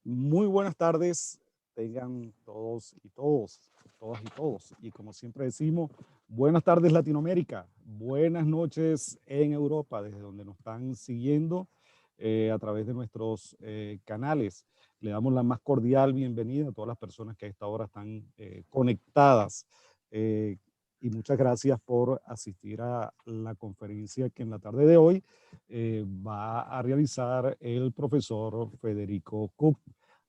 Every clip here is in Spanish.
Muy buenas tardes, tengan todos y todas y todos. Y como siempre decimos, buenas tardes Latinoamérica, buenas noches en Europa, desde donde nos están siguiendo a través de nuestros canales. Le damos la más cordial bienvenida a todas las personas que a esta hora están conectadas. eh, y muchas gracias por asistir a la conferencia que en la tarde de hoy va a realizar el profesor Federico Cook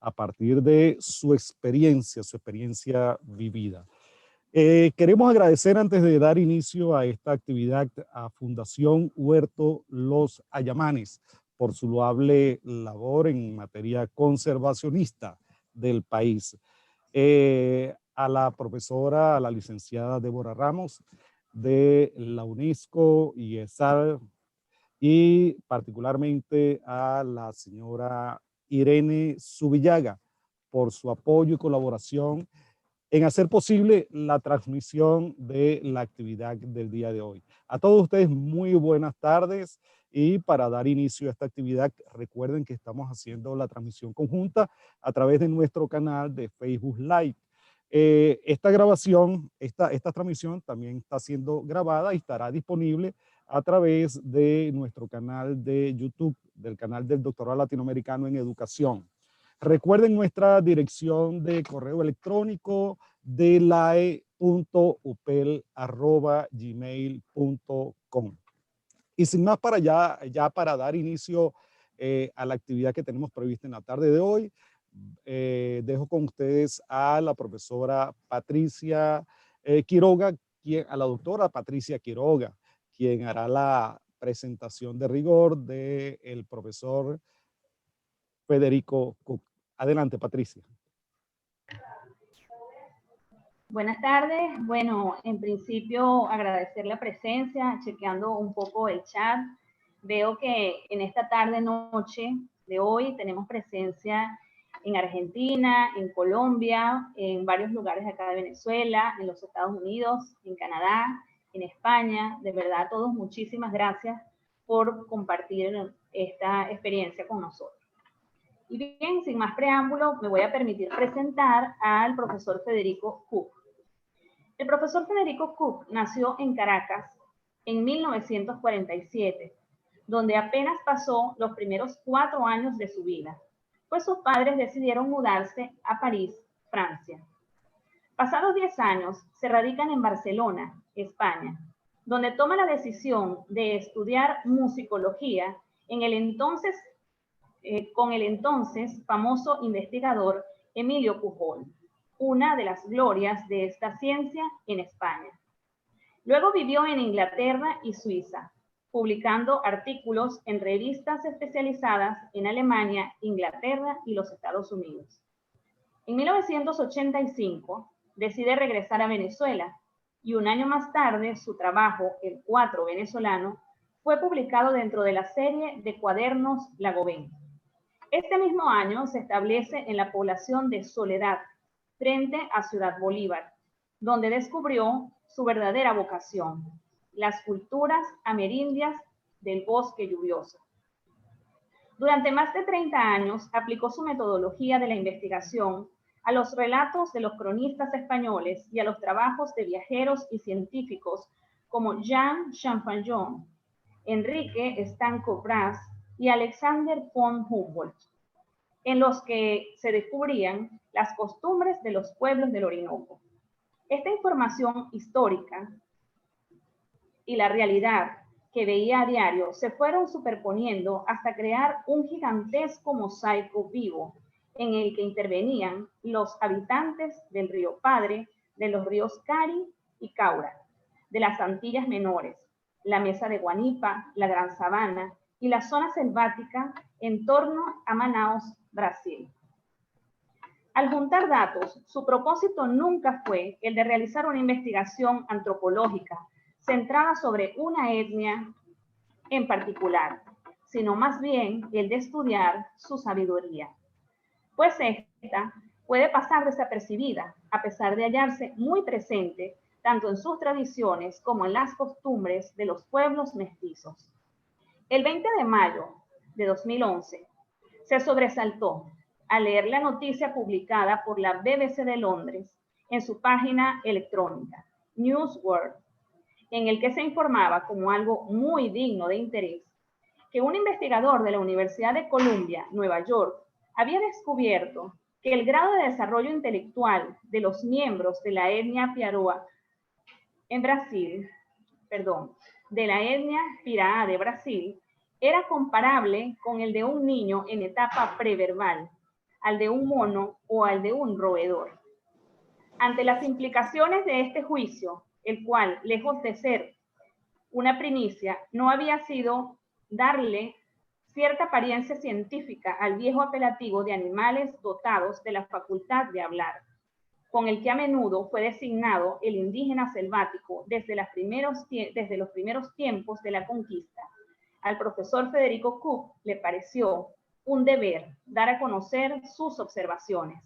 a partir de su experiencia vivida. Queremos agradecer antes de dar inicio a esta actividad a Fundación Huerto Los Ayamanes por su loable labor en materia conservacionista del país. A la profesora, a la licenciada Débora Ramos de la UNESCO y ESAL, y particularmente a la señora Irene Subillaga por su apoyo y colaboración en hacer posible la transmisión de la actividad del día de hoy. A todos ustedes, muy buenas tardes. Y para dar inicio a esta actividad, recuerden que estamos haciendo la transmisión conjunta a través de nuestro canal de Facebook Live. Esta grabación, esta transmisión también está siendo grabada y estará disponible a través de nuestro canal de YouTube, del canal del Doctorado Latinoamericano en Educación. Recuerden nuestra dirección de correo electrónico delae.upel@gmail.com. Y sin más para ya para dar inicio a la actividad que tenemos prevista en la tarde de hoy, dejo con ustedes a la profesora Patricia Quiroga, a la doctora Patricia Quiroga, quien hará la presentación de rigor del profesor Federico Cook. Adelante, Patricia. Buenas tardes. Bueno, en principio agradecer la presencia, chequeando un poco el chat. Veo que en esta tarde-noche de hoy tenemos presencia en Argentina, en Colombia, en varios lugares de acá de Venezuela, en los Estados Unidos, en Canadá, en España. De verdad, a todos muchísimas gracias por compartir esta experiencia con nosotros. Y bien, sin más preámbulo, me voy a permitir presentar al profesor Federico Cook. El profesor Federico Cook nació en Caracas en 1947, donde apenas pasó los primeros 4 años de su vida, pues sus padres decidieron mudarse a París, Francia. Pasados 10 años, se radican en Barcelona, España, donde toma la decisión de estudiar musicología con el entonces famoso investigador Emilio Pujol, una de las glorias de esta ciencia en España. Luego vivió en Inglaterra y Suiza, publicando artículos en revistas especializadas en Alemania, Inglaterra y los Estados Unidos. En 1985 decide regresar a Venezuela y un año más tarde su trabajo, El Cuatro venezolano, fue publicado dentro de la serie de cuadernos Lagobén. Este mismo año se establece en la población de Soledad, frente a Ciudad Bolívar, donde descubrió su verdadera vocación, las culturas amerindias del bosque lluvioso. Durante más de 30 años aplicó su metodología de la investigación a los relatos de los cronistas españoles y a los trabajos de viajeros y científicos como Jean Champollion, Enrique Stanco Bras y Alexander von Humboldt, en los que se descubrían las costumbres de los pueblos del Orinoco. Esta información histórica y la realidad que veía a diario se fueron superponiendo hasta crear un gigantesco mosaico vivo en el que intervenían los habitantes del río Padre, de los ríos Cari y Caura, de las Antillas Menores, la Mesa de Guanipa, la Gran Sabana y la zona selvática en torno a Manaus, Brasil. Al juntar datos, su propósito nunca fue el de realizar una investigación antropológica centrada sobre una etnia en particular, sino más bien el de estudiar su sabiduría. Pues esta puede pasar desapercibida, a pesar de hallarse muy presente tanto en sus tradiciones como en las costumbres de los pueblos mestizos. El 20 de mayo de 2011 se sobresaltó al leer la noticia publicada por la BBC de Londres en su página electrónica, Newsworld, en el que se informaba como algo muy digno de interés que un investigador de la Universidad de Columbia, Nueva York, había descubierto que el grado de desarrollo intelectual de los miembros de la etnia Piaroa en Brasil, de la etnia Piraá de Brasil, era comparable con el de un niño en etapa preverbal, al de un mono o al de un roedor. Ante las implicaciones de este juicio, el cual, lejos de ser una primicia, no había sido darle cierta apariencia científica al viejo apelativo de animales dotados de la facultad de hablar, con el que a menudo fue designado el indígena selvático desde los primeros tiempos de la conquista. Al profesor Federico Cook le pareció un deber dar a conocer sus observaciones.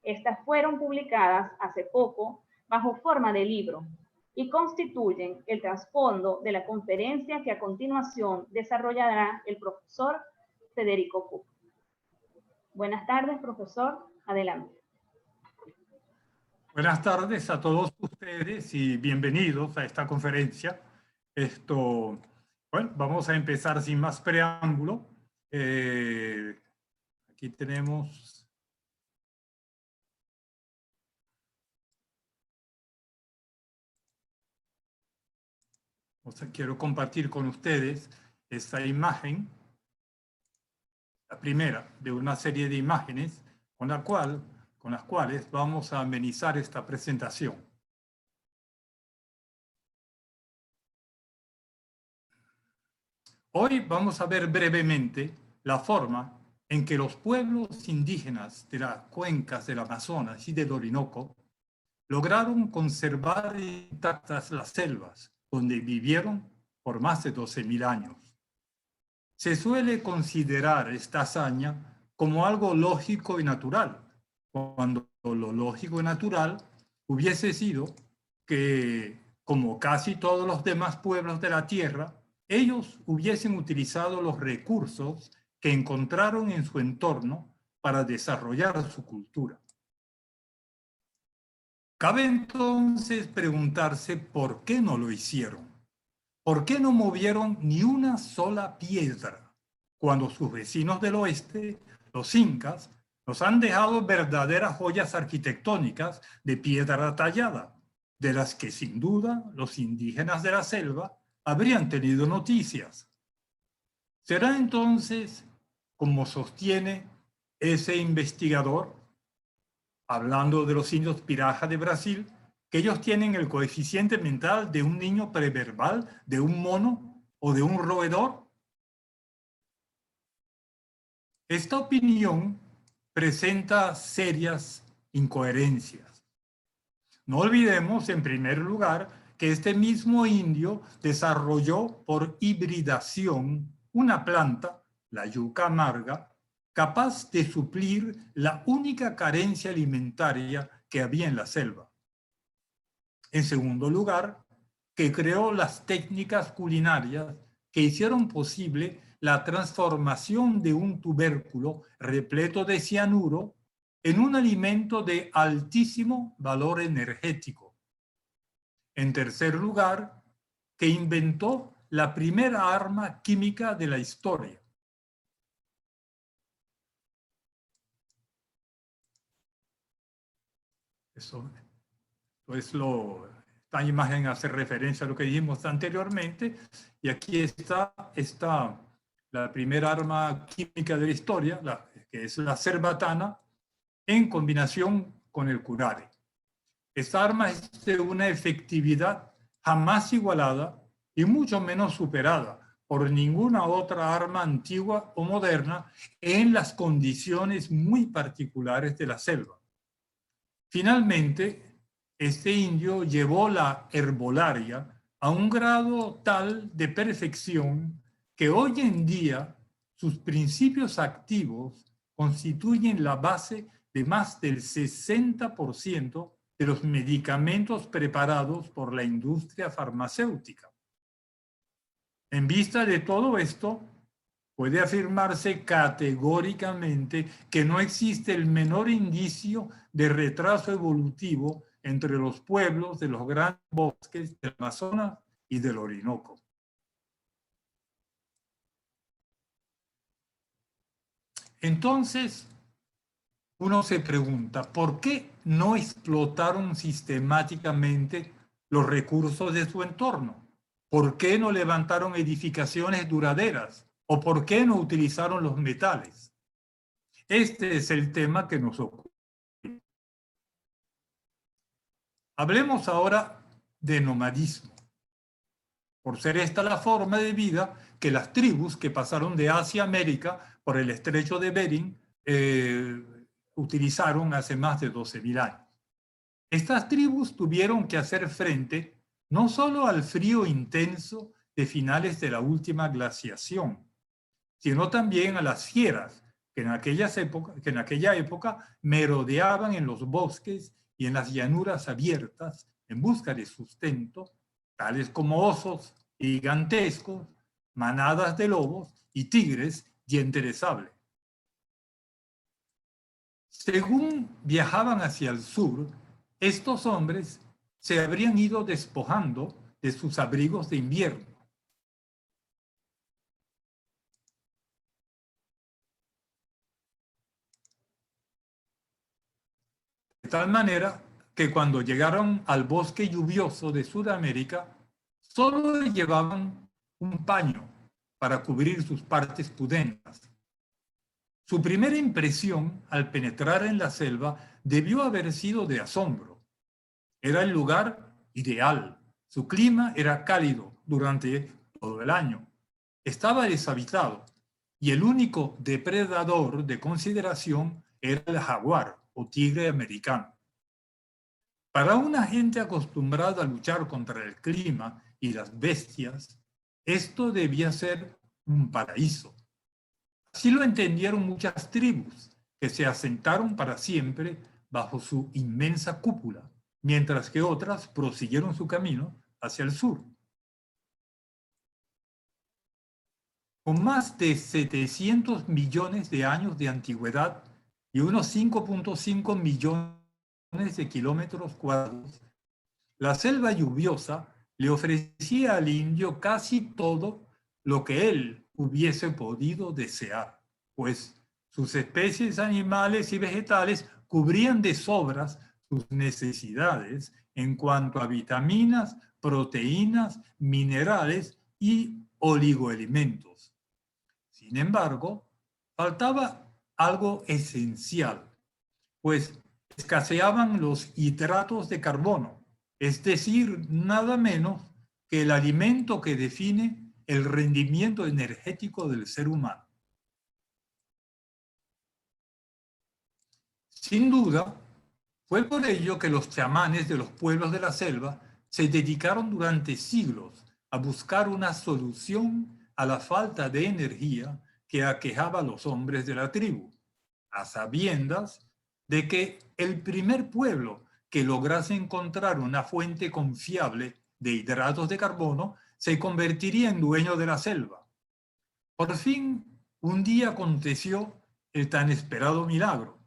Estas fueron publicadas hace poco bajo forma de libro y constituyen el trasfondo de la conferencia que a continuación desarrollará el profesor Federico Cook. Buenas tardes, profesor. Adelante. Buenas tardes a todos ustedes y bienvenidos a esta conferencia. Bueno, vamos a empezar sin más preámbulo. Aquí tenemos... quiero compartir con ustedes esta imagen, la primera de una serie de imágenes con las cuales vamos a amenizar esta presentación. Hoy vamos a ver brevemente la forma en que los pueblos indígenas de las cuencas del Amazonas y del Orinoco lograron conservar intactas las selvas donde vivieron por más de 12.000 años. Se suele considerar esta hazaña como algo lógico y natural, cuando lo lógico y natural hubiese sido que, como casi todos los demás pueblos de la Tierra, ellos hubiesen utilizado los recursos que encontraron en su entorno para desarrollar su cultura. Cabe entonces preguntarse por qué no lo hicieron. ¿Por qué no movieron ni una sola piedra cuando sus vecinos del oeste, los incas, nos han dejado verdaderas joyas arquitectónicas de piedra tallada, de las que sin duda los indígenas de la selva habrían tenido noticias? ¿Será entonces, como sostiene ese investigador, hablando de los indios Piraá de Brasil, que ellos tienen el coeficiente mental de un niño preverbal, de un mono o de un roedor? Esta opinión presenta serias incoherencias. No olvidemos, en primer lugar, que este mismo indio desarrolló por hibridación una planta, la yuca amarga, capaz de suplir la única carencia alimentaria que había en la selva. En segundo lugar, que creó las técnicas culinarias que hicieron posible la transformación de un tubérculo repleto de cianuro en un alimento de altísimo valor energético. En tercer lugar, que inventó la primera arma química de la historia. Esta imagen hace referencia a lo que dijimos anteriormente, y aquí está la primera arma química de la historia, que es la cerbatana, en combinación con el curare. Esta arma es de una efectividad jamás igualada y mucho menos superada por ninguna otra arma antigua o moderna en las condiciones muy particulares de la selva. Finalmente, este indio llevó la herbolaria a un grado tal de perfección que hoy en día sus principios activos constituyen la base de más del 60% de los medicamentos preparados por la industria farmacéutica. En vista de todo esto, puede afirmarse categóricamente que no existe el menor indicio de retraso evolutivo entre los pueblos de los grandes bosques del Amazonas y del Orinoco. Entonces, uno se pregunta, ¿por qué no explotaron sistemáticamente los recursos de su entorno? ¿Por qué no levantaron edificaciones duraderas? ¿O por qué no utilizaron los metales? Este es el tema que nos ocupa. Hablemos ahora de nomadismo, por ser esta la forma de vida que las tribus que pasaron de Asia a América por el estrecho de Bering utilizaron hace más de 12.000 años. Estas tribus tuvieron que hacer frente no solo al frío intenso de finales de la última glaciación, sino también a las fieras que en aquella época merodeaban en los bosques y en las llanuras abiertas en busca de sustento, tales como osos gigantescos, manadas de lobos y tigres diente de sable. Según viajaban hacia el sur, estos hombres se habrían ido despojando de sus abrigos de invierno. De tal manera que cuando llegaron al bosque lluvioso de Sudamérica, solo llevaban un paño para cubrir sus partes pudendas. Su primera impresión al penetrar en la selva debió haber sido de asombro. Era el lugar ideal. Su clima era cálido durante todo el año. Estaba deshabitado y el único depredador de consideración era el jaguar o tigre americano. Para una gente acostumbrada a luchar contra el clima y las bestias, esto debía ser un paraíso. Así lo entendieron muchas tribus que se asentaron para siempre bajo su inmensa cúpula, mientras que otras prosiguieron su camino hacia el sur. Con más de 700 millones de años de antigüedad y unos 5.5 millones de kilómetros cuadrados, la selva lluviosa le ofrecía al indio casi todo lo que él hubiese podido desear, pues sus especies animales y vegetales cubrían de sobras sus necesidades en cuanto a vitaminas, proteínas, minerales y oligoelementos. Sin embargo, faltaba algo esencial, pues escaseaban los hidratos de carbono, es decir, nada menos que el alimento que define el rendimiento energético del ser humano. Sin duda, fue por ello que los chamanes de los pueblos de la selva se dedicaron durante siglos a buscar una solución a la falta de energía que aquejaba a los hombres de la tribu, a sabiendas de que el primer pueblo que lograse encontrar una fuente confiable de hidratos de carbono se convertiría en dueño de la selva. Por fin, un día aconteció el tan esperado milagro.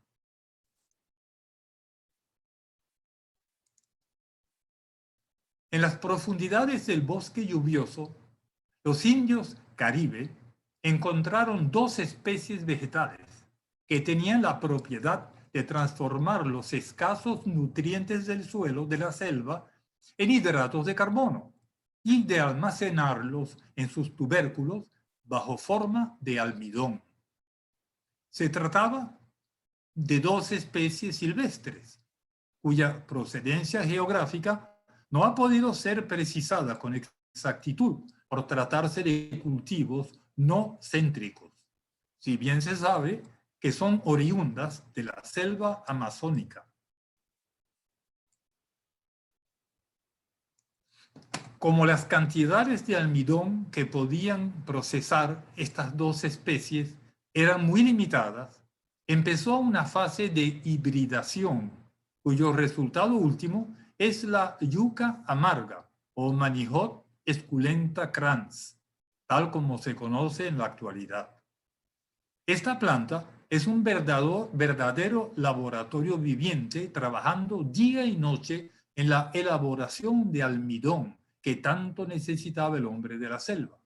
En las profundidades del bosque lluvioso, los indios Caribe encontraron dos especies vegetales que tenían la propiedad de transformar los escasos nutrientes del suelo de la selva en hidratos de carbono y de almacenarlos en sus tubérculos bajo forma de almidón. Se trataba de dos especies silvestres, cuya procedencia geográfica no ha podido ser precisada con exactitud por tratarse de cultivos no céntricos, si bien se sabe que son oriundas de la selva amazónica. Como las cantidades de almidón que podían procesar estas dos especies eran muy limitadas, empezó una fase de hibridación, cuyo resultado último es la yuca amarga o Manihot esculenta crans, tal como se conoce en la actualidad. Esta planta es un verdadero laboratorio viviente, trabajando día y noche en la elaboración de almidón que tanto necesitaba el hombre de la selva.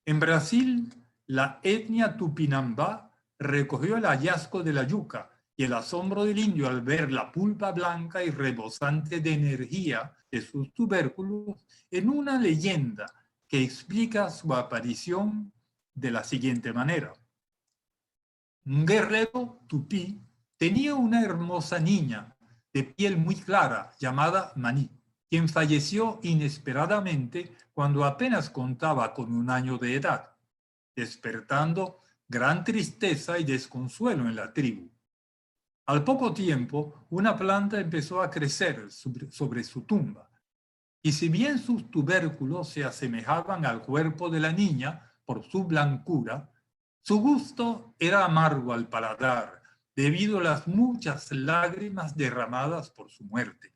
En Brasil, la etnia Tupinambá recogió el hallazgo de la yuca y el asombro del indio al ver la pulpa blanca y rebosante de energía de sus tubérculos en una leyenda que explica su aparición de la siguiente manera. Un guerrero tupí tenía una hermosa niña de piel muy clara llamada Maní, quien falleció inesperadamente cuando apenas contaba con 1 año de edad, despertando gran tristeza y desconsuelo en la tribu. Al poco tiempo, una planta empezó a crecer sobre su tumba, y si bien sus tubérculos se asemejaban al cuerpo de la niña por su blancura, su gusto era amargo al paladar debido a las muchas lágrimas derramadas por su muerte.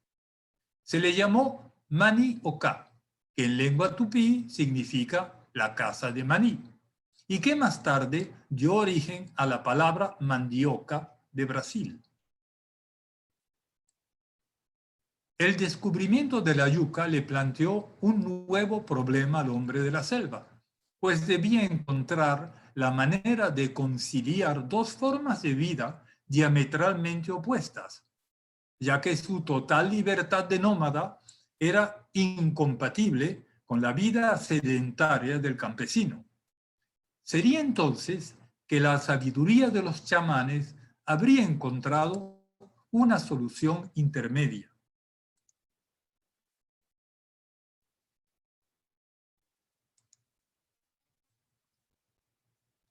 Se le llamó Mani Oca, que en lengua tupí significa la casa de Maní, y que más tarde dio origen a la palabra mandioca de Brasil. El descubrimiento de la yuca le planteó un nuevo problema al hombre de la selva, pues debía encontrar la manera de conciliar 2 formas de vida diametralmente opuestas, ya que su total libertad de nómada era incompatible con la vida sedentaria del campesino. Sería entonces que la sabiduría de los chamanes habría encontrado una solución intermedia.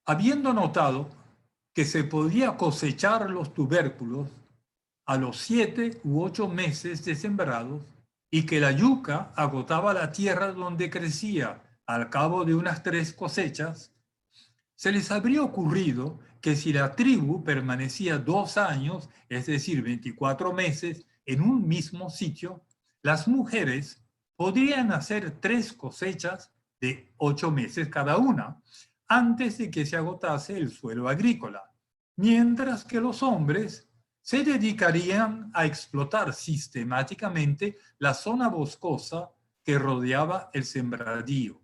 Habiendo notado que se podía cosechar los tubérculos a los 7 u 8 meses de sembrados y que la yuca agotaba la tierra donde crecía al cabo de unas 3 cosechas, se les habría ocurrido que si la tribu permanecía 2 años, es decir, 24 meses, en un mismo sitio, las mujeres podrían hacer 3 cosechas de 8 meses cada una, antes de que se agotase el suelo agrícola, mientras que los hombres se dedicarían a explotar sistemáticamente la zona boscosa que rodeaba el sembradío.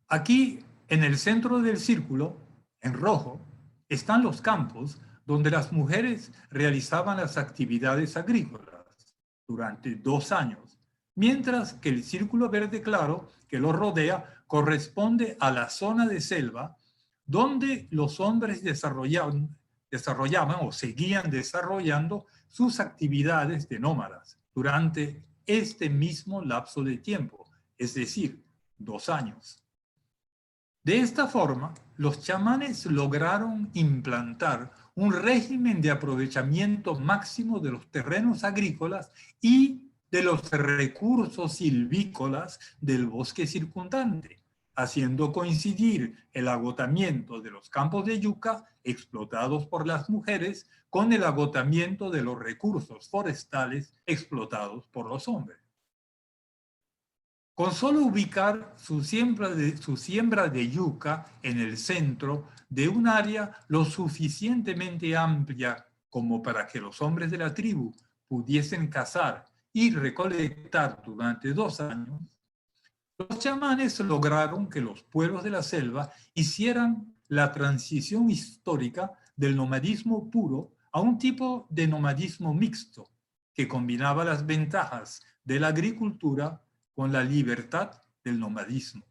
Aquí, en el centro del círculo, en rojo, están los campos donde las mujeres realizaban las actividades agrícolas durante 2 años, mientras que el círculo verde claro que lo rodea corresponde a la zona de selva donde los hombres desarrollaban o seguían desarrollando sus actividades de nómadas durante este mismo lapso de tiempo, es decir, 2 años. De esta forma, los chamanes lograron implantar un régimen de aprovechamiento máximo de los terrenos agrícolas y de los recursos silvícolas del bosque circundante, haciendo coincidir el agotamiento de los campos de yuca explotados por las mujeres con el agotamiento de los recursos forestales explotados por los hombres. Con solo ubicar su siembra de yuca en el centro de un área lo suficientemente amplia como para que los hombres de la tribu pudiesen cazar y recolectar durante 2 años, los chamanes lograron que los pueblos de la selva hicieran la transición histórica del nomadismo puro a un tipo de nomadismo mixto que combinaba las ventajas de la agricultura con la libertad del nomadismo.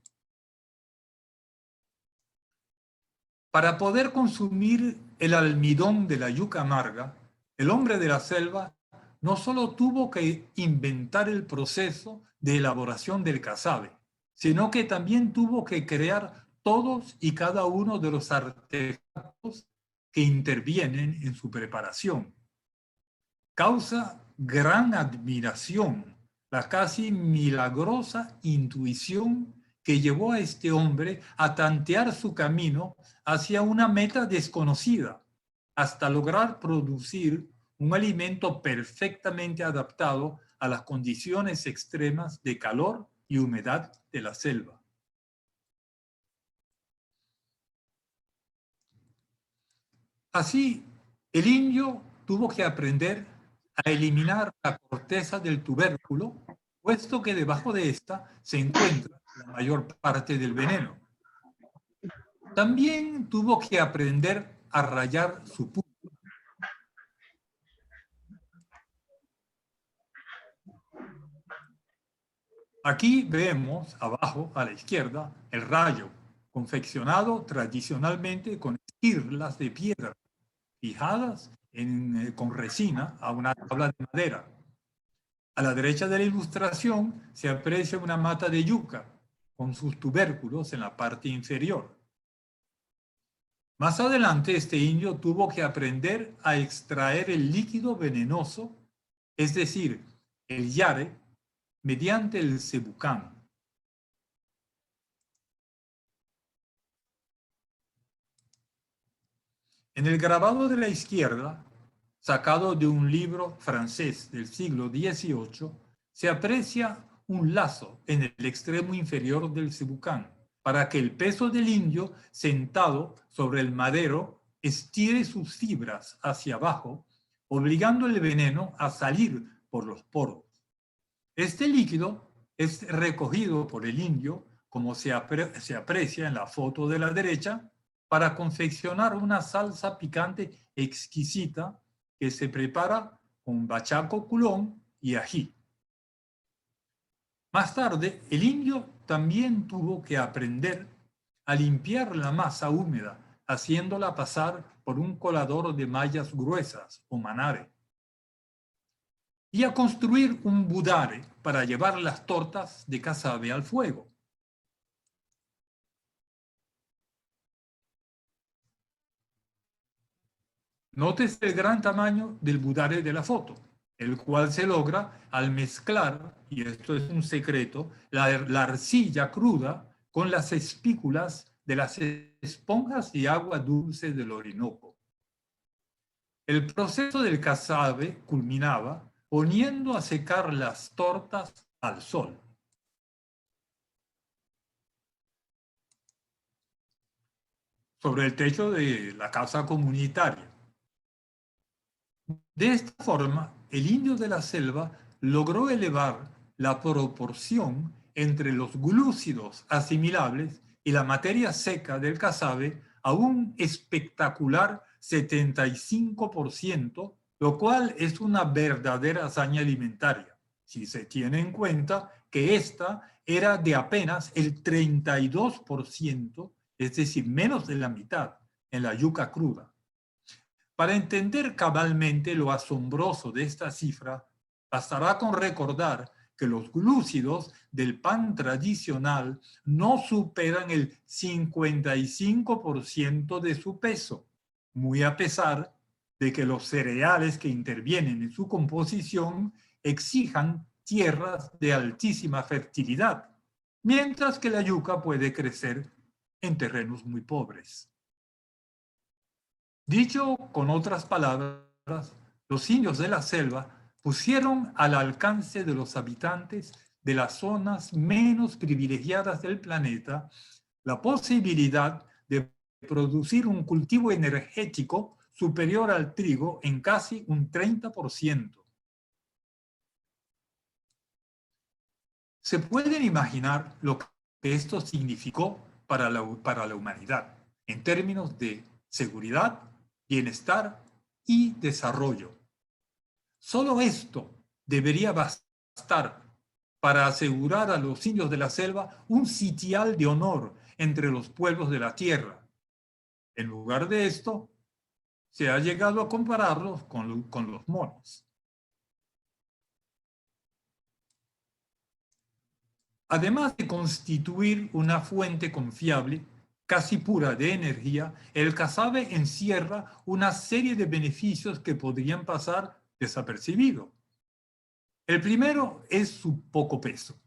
Para poder consumir el almidón de la yuca amarga, el hombre de la selva no solo tuvo que inventar el proceso de elaboración del casabe, sino que también tuvo que crear todos y cada uno de los artefactos que intervienen en su preparación. Causa gran admiración la casi milagrosa intuición que llevó a este hombre a tantear su camino hacia una meta desconocida, hasta lograr producir un alimento perfectamente adaptado a las condiciones extremas de calor y humedad de la selva. Así, el indio tuvo que aprender a eliminar la corteza del tubérculo, puesto que debajo de esta se encuentra la mayor parte del veneno. También tuvo que aprender a rayar su punta. Aquí vemos abajo a la izquierda el rayo, confeccionado tradicionalmente con esquirlas de piedra fijadas con resina a una tabla de madera. A la derecha de la ilustración se aprecia una mata de yuca con sus tubérculos en la parte inferior. Más adelante, este indio tuvo que aprender a extraer el líquido venenoso, es decir, el yare, mediante el cebucán. En el grabado de la izquierda, sacado de un libro francés del siglo XVIII, se aprecia un lazo en el extremo inferior del cebucán, para que el peso del indio sentado sobre el madero estire sus fibras hacia abajo, obligando el veneno a salir por los poros. Este líquido es recogido por el indio, como se aprecia en la foto de la derecha, para confeccionar una salsa picante exquisita que se prepara con bachaco culón y ají. Más tarde, el indio también tuvo que aprender a limpiar la masa húmeda, haciéndola pasar por un colador de mallas gruesas o manare, y a construir un budare para llevar las tortas de casabe al fuego. Nótese el gran tamaño del budare de la foto, el cual se logra al mezclar, y esto es un secreto, la arcilla cruda con las espículas de las esponjas y agua dulce del Orinoco. El proceso del casabe culminaba poniendo a secar las tortas al sol. Sobre el techo de la casa comunitaria. De esta forma, el indio de la selva logró elevar la proporción entre los glúcidos asimilables y la materia seca del casabe a un espectacular 75%, lo cual es una verdadera hazaña alimentaria, si se tiene en cuenta que esta era de apenas el 32%, es decir, menos de la mitad, en la yuca cruda. Para entender cabalmente lo asombroso de esta cifra, bastará con recordar que los glúcidos del pan tradicional no superan el 55% de su peso, muy a pesar de que los cereales que intervienen en su composición exijan tierras de altísima fertilidad, mientras que la yuca puede crecer en terrenos muy pobres. Dicho con otras palabras, los indios de la selva pusieron al alcance de los habitantes de las zonas menos privilegiadas del planeta la posibilidad de producir un cultivo energético superior al trigo en casi un 30%. Se pueden imaginar lo que esto significó para la humanidad en términos de seguridad, bienestar y desarrollo. Solo esto debería bastar para asegurar a los indios de la selva un sitial de honor entre los pueblos de la tierra. En lugar de esto, se ha llegado a compararlos con los monos. Además de constituir una fuente confiable, casi pura de energía, el casabe encierra una serie de beneficios que podrían pasar desapercibidos. El primero es su poco peso.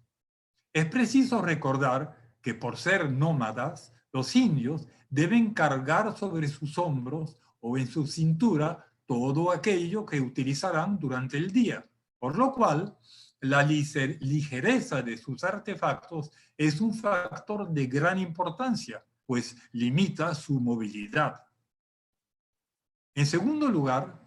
Es preciso recordar que por ser nómadas, los indios deben cargar sobre sus hombros o en su cintura todo aquello que utilizarán durante el día, por lo cual la ligereza de sus artefactos es un factor de gran importancia, pues limita su movilidad. En segundo lugar,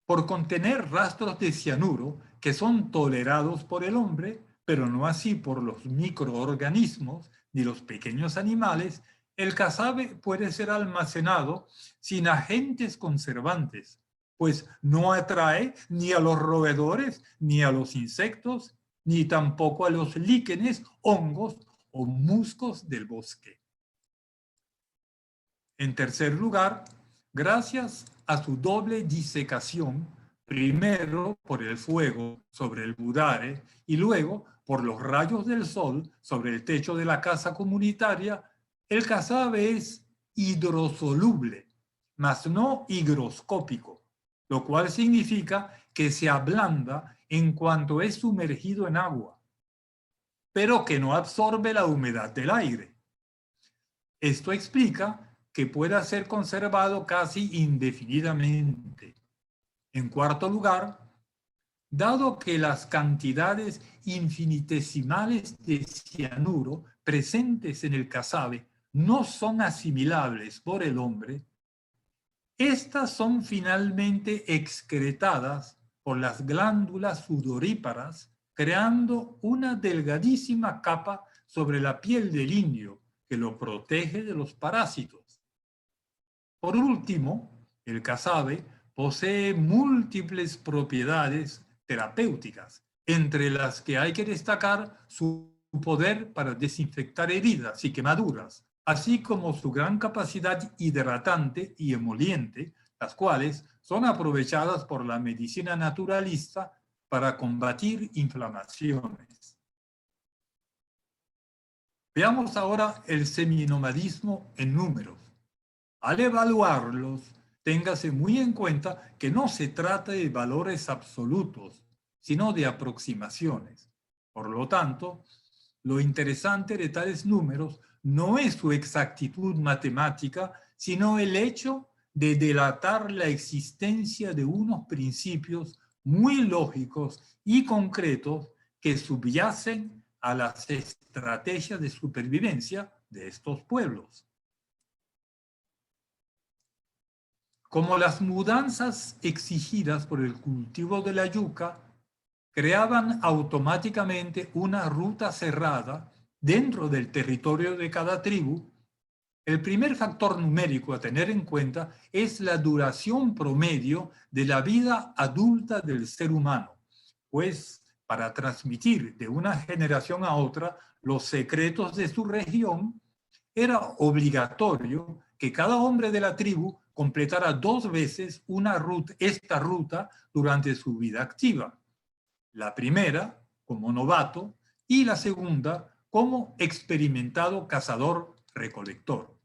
por contener rastros de cianuro que son tolerados por el hombre, pero no así por los microorganismos ni los pequeños animales, el casabe puede ser almacenado sin agentes conservantes, pues no atrae ni a los roedores, ni a los insectos, ni tampoco a los líquenes, hongos o musgos del bosque. En tercer lugar, gracias a su doble disecación, primero por el fuego sobre el budare y luego por los rayos del sol sobre el techo de la casa comunitaria, el casabe es hidrosoluble, mas no higroscópico, lo cual significa que se ablanda en cuanto es sumergido en agua, pero que no absorbe la humedad del aire. Esto explica que pueda ser conservado casi indefinidamente. En cuarto lugar, dado que las cantidades infinitesimales de cianuro presentes en el casabe no son asimilables por el hombre, estas son finalmente excretadas por las glándulas sudoríparas, creando una delgadísima capa sobre la piel del indio que lo protege de los parásitos. Por último, el casabe posee múltiples propiedades terapéuticas, entre las que hay que destacar su poder para desinfectar heridas y quemaduras, así como su gran capacidad hidratante y emoliente, las cuales son aprovechadas por la medicina naturalista para combatir inflamaciones. Veamos ahora el seminomadismo en números. Al evaluarlos, téngase muy en cuenta que no se trata de valores absolutos, sino de aproximaciones. Por lo tanto, lo interesante de tales números no es su exactitud matemática, sino el hecho de delatar la existencia de unos principios muy lógicos y concretos que subyacen a las estrategias de supervivencia de estos pueblos. Como las mudanzas exigidas por el cultivo de la yuca creaban automáticamente una ruta cerrada dentro del territorio de cada tribu, el primer factor numérico a tener en cuenta es la duración promedio de la vida adulta del ser humano, pues para transmitir de una generación a otra los secretos de su región, era obligatorio que cada hombre de la tribu completara 2 veces esta ruta durante su vida activa. La primera como novato y la segunda como experimentado cazador-recolector.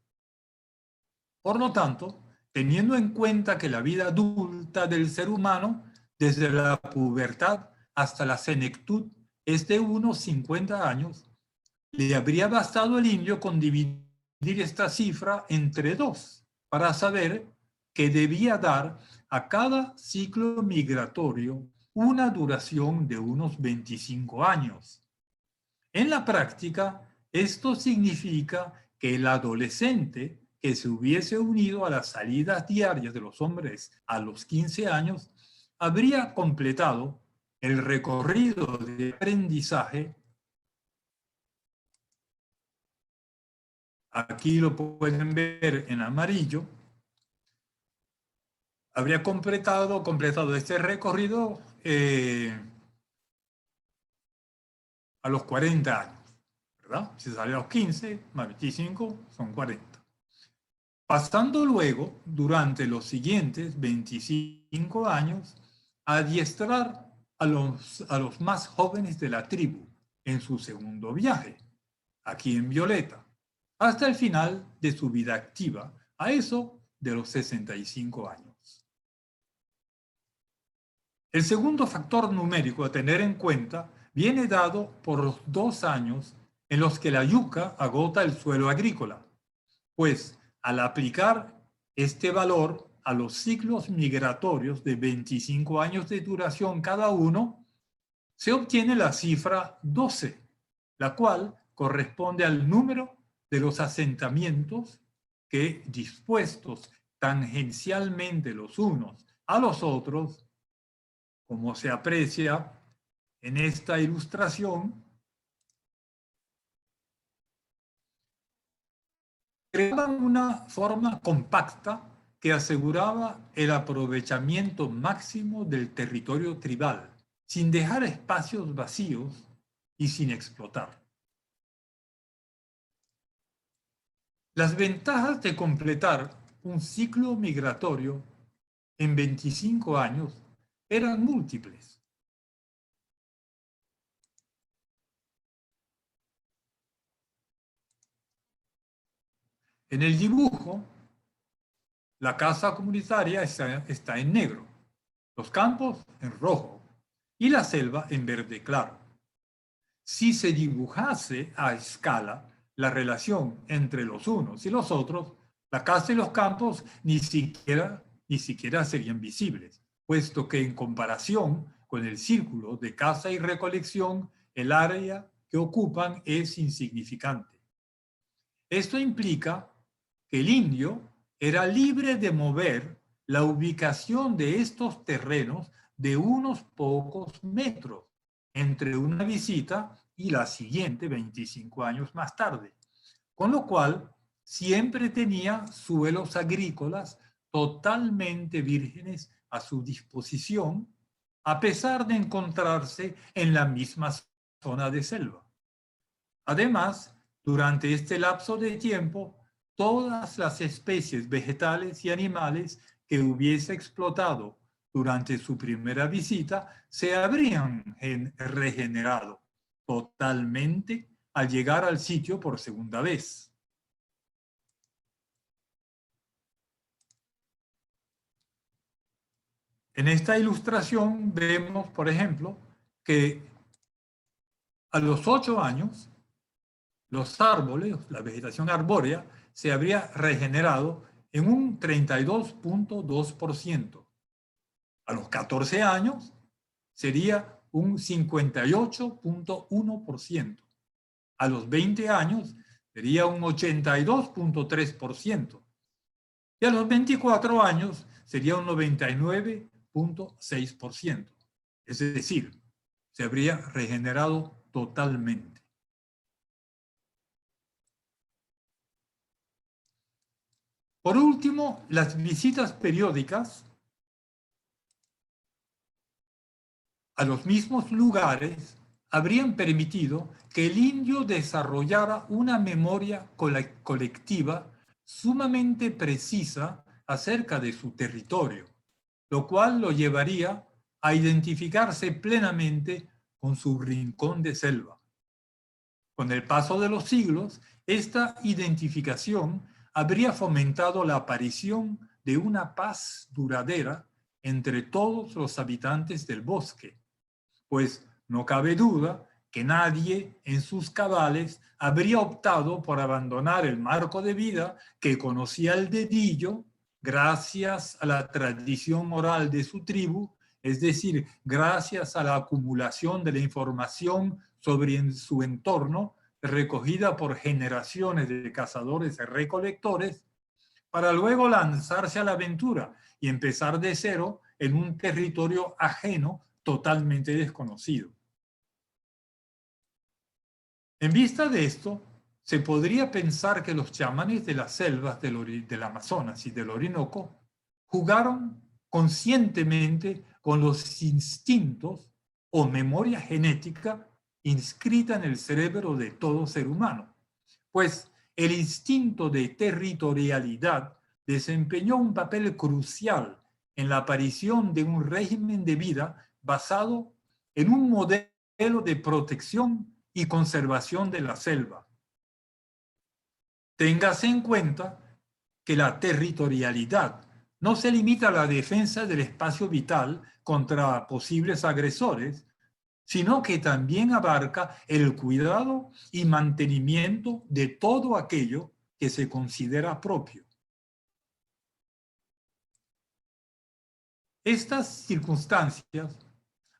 Por lo tanto, teniendo en cuenta que la vida adulta del ser humano, desde la pubertad hasta la senectud, es de unos 50 años, le habría bastado al indio con dividir esta cifra entre 2 para saber que debía dar a cada ciclo migratorio una duración de unos 25 años. En la práctica, esto significa que el adolescente que se hubiese unido a las salidas diarias de los hombres a los 15 años habría completado el recorrido de aprendizaje. Aquí lo pueden ver en amarillo. Habría completado este recorrido a los 40 años, ¿verdad? Si sale a los 15, más 25, son 40. Pasando luego, durante los siguientes 25 años, a adiestrar a los más jóvenes de la tribu en su segundo viaje, aquí en violeta, hasta el final de su vida activa, a eso de los 65 años. El segundo factor numérico a tener en cuenta viene dado por los 2 años en los que la yuca agota el suelo agrícola, pues al aplicar este valor a los ciclos migratorios de 25 años de duración cada uno, se obtiene la cifra 12, la cual corresponde al número de los asentamientos que, dispuestos tangencialmente los unos a los otros, como se aprecia en esta ilustración, creaban una forma compacta que aseguraba el aprovechamiento máximo del territorio tribal, sin dejar espacios vacíos y sin explotar. Las ventajas de completar un ciclo migratorio en 25 años eran múltiples. En el dibujo, la casa comunitaria está en negro, los campos en rojo y la selva en verde claro. Si se dibujase a escala la relación entre los unos y los otros, la casa y los campos ni siquiera serían visibles, puesto que en comparación con el círculo de caza y recolección, el área que ocupan es insignificante. Esto implica que el indio era libre de mover la ubicación de estos terrenos de unos pocos metros entre una visita y la siguiente 25 años más tarde, con lo cual siempre tenía suelos agrícolas totalmente vírgenes a su disposición, a pesar de encontrarse en la misma zona de selva. Además, durante este lapso de tiempo, todas las especies vegetales y animales que hubiese explotado durante su primera visita se habrían regenerado totalmente al llegar al sitio por segunda vez. En esta ilustración vemos, por ejemplo, que a los 8 años, los árboles, la vegetación arbórea, se habría regenerado en un 32.2%. A los 14 años sería un 58.1%. A los 20 años sería un 82.3%. Y a los 24 años sería un 99.6%. Es decir, se habría regenerado totalmente. Por último, las visitas periódicas a los mismos lugares habrían permitido que el indio desarrollara una memoria colectiva sumamente precisa acerca de su territorio, lo cual lo llevaría a identificarse plenamente con su rincón de selva. Con el paso de los siglos, esta identificación habría fomentado la aparición de una paz duradera entre todos los habitantes del bosque, pues no cabe duda que nadie en sus cabales habría optado por abandonar el marco de vida que conocía el dedillo gracias a la tradición oral de su tribu, es decir, gracias a la acumulación de la información sobre su entorno recogida por generaciones de cazadores y recolectores, para luego lanzarse a la aventura y empezar de cero en un territorio ajeno totalmente desconocido. En vista de esto, se podría pensar que los chamanes de las selvas del Amazonas y del Orinoco jugaron conscientemente con los instintos o memoria genética inscrita en el cerebro de todo ser humano, pues el instinto de territorialidad desempeñó un papel crucial en la aparición de un régimen de vida basado en un modelo de protección y conservación de la selva. Téngase en cuenta que la territorialidad no se limita a la defensa del espacio vital contra posibles agresores, sino que también abarca el cuidado y mantenimiento de todo aquello que se considera propio. Estas circunstancias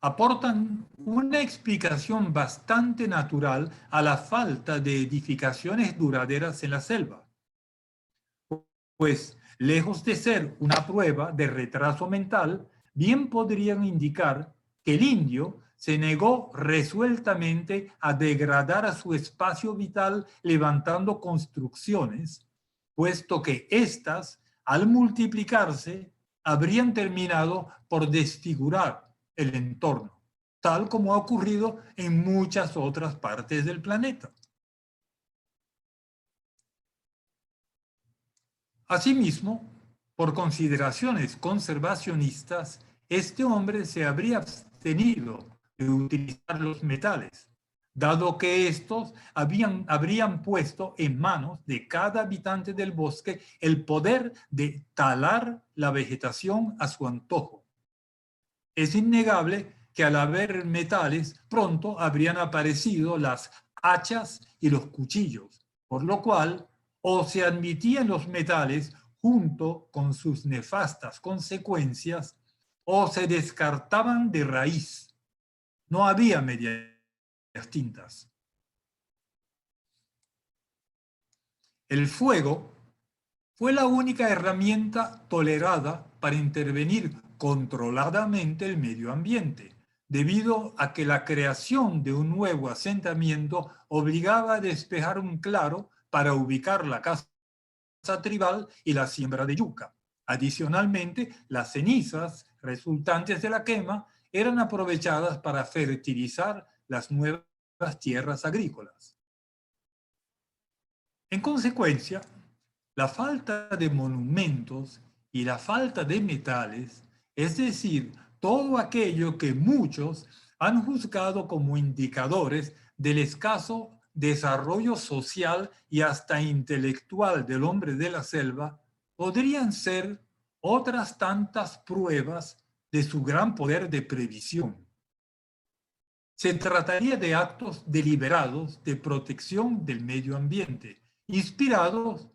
aportan una explicación bastante natural a la falta de edificaciones duraderas en la selva, pues lejos de ser una prueba de retraso mental, bien podrían indicar que el indio se negó resueltamente a degradar a su espacio vital levantando construcciones, puesto que éstas, al multiplicarse, habrían terminado por desfigurar el entorno, tal como ha ocurrido en muchas otras partes del planeta. Asimismo, por consideraciones conservacionistas, este hombre se habría abstenido de utilizar los metales, dado que estos habrían puesto en manos de cada habitante del bosque el poder de talar la vegetación a su antojo. Es innegable que al haber metales, pronto habrían aparecido las hachas y los cuchillos, por lo cual o se admitían los metales junto con sus nefastas consecuencias o se descartaban de raíz. No había medias tintas. El fuego fue la única herramienta tolerada para intervenir controladamente el medio ambiente, debido a que la creación de un nuevo asentamiento obligaba a despejar un claro para ubicar la casa tribal y la siembra de yuca. Adicionalmente, las cenizas resultantes de la quema eran aprovechadas para fertilizar las nuevas tierras agrícolas. En consecuencia, la falta de monumentos y la falta de metales, es decir, todo aquello que muchos han juzgado como indicadores del escaso desarrollo social y hasta intelectual del hombre de la selva, podrían ser otras tantas pruebas de su gran poder de previsión. Se trataría de actos deliberados de protección del medio ambiente, inspirados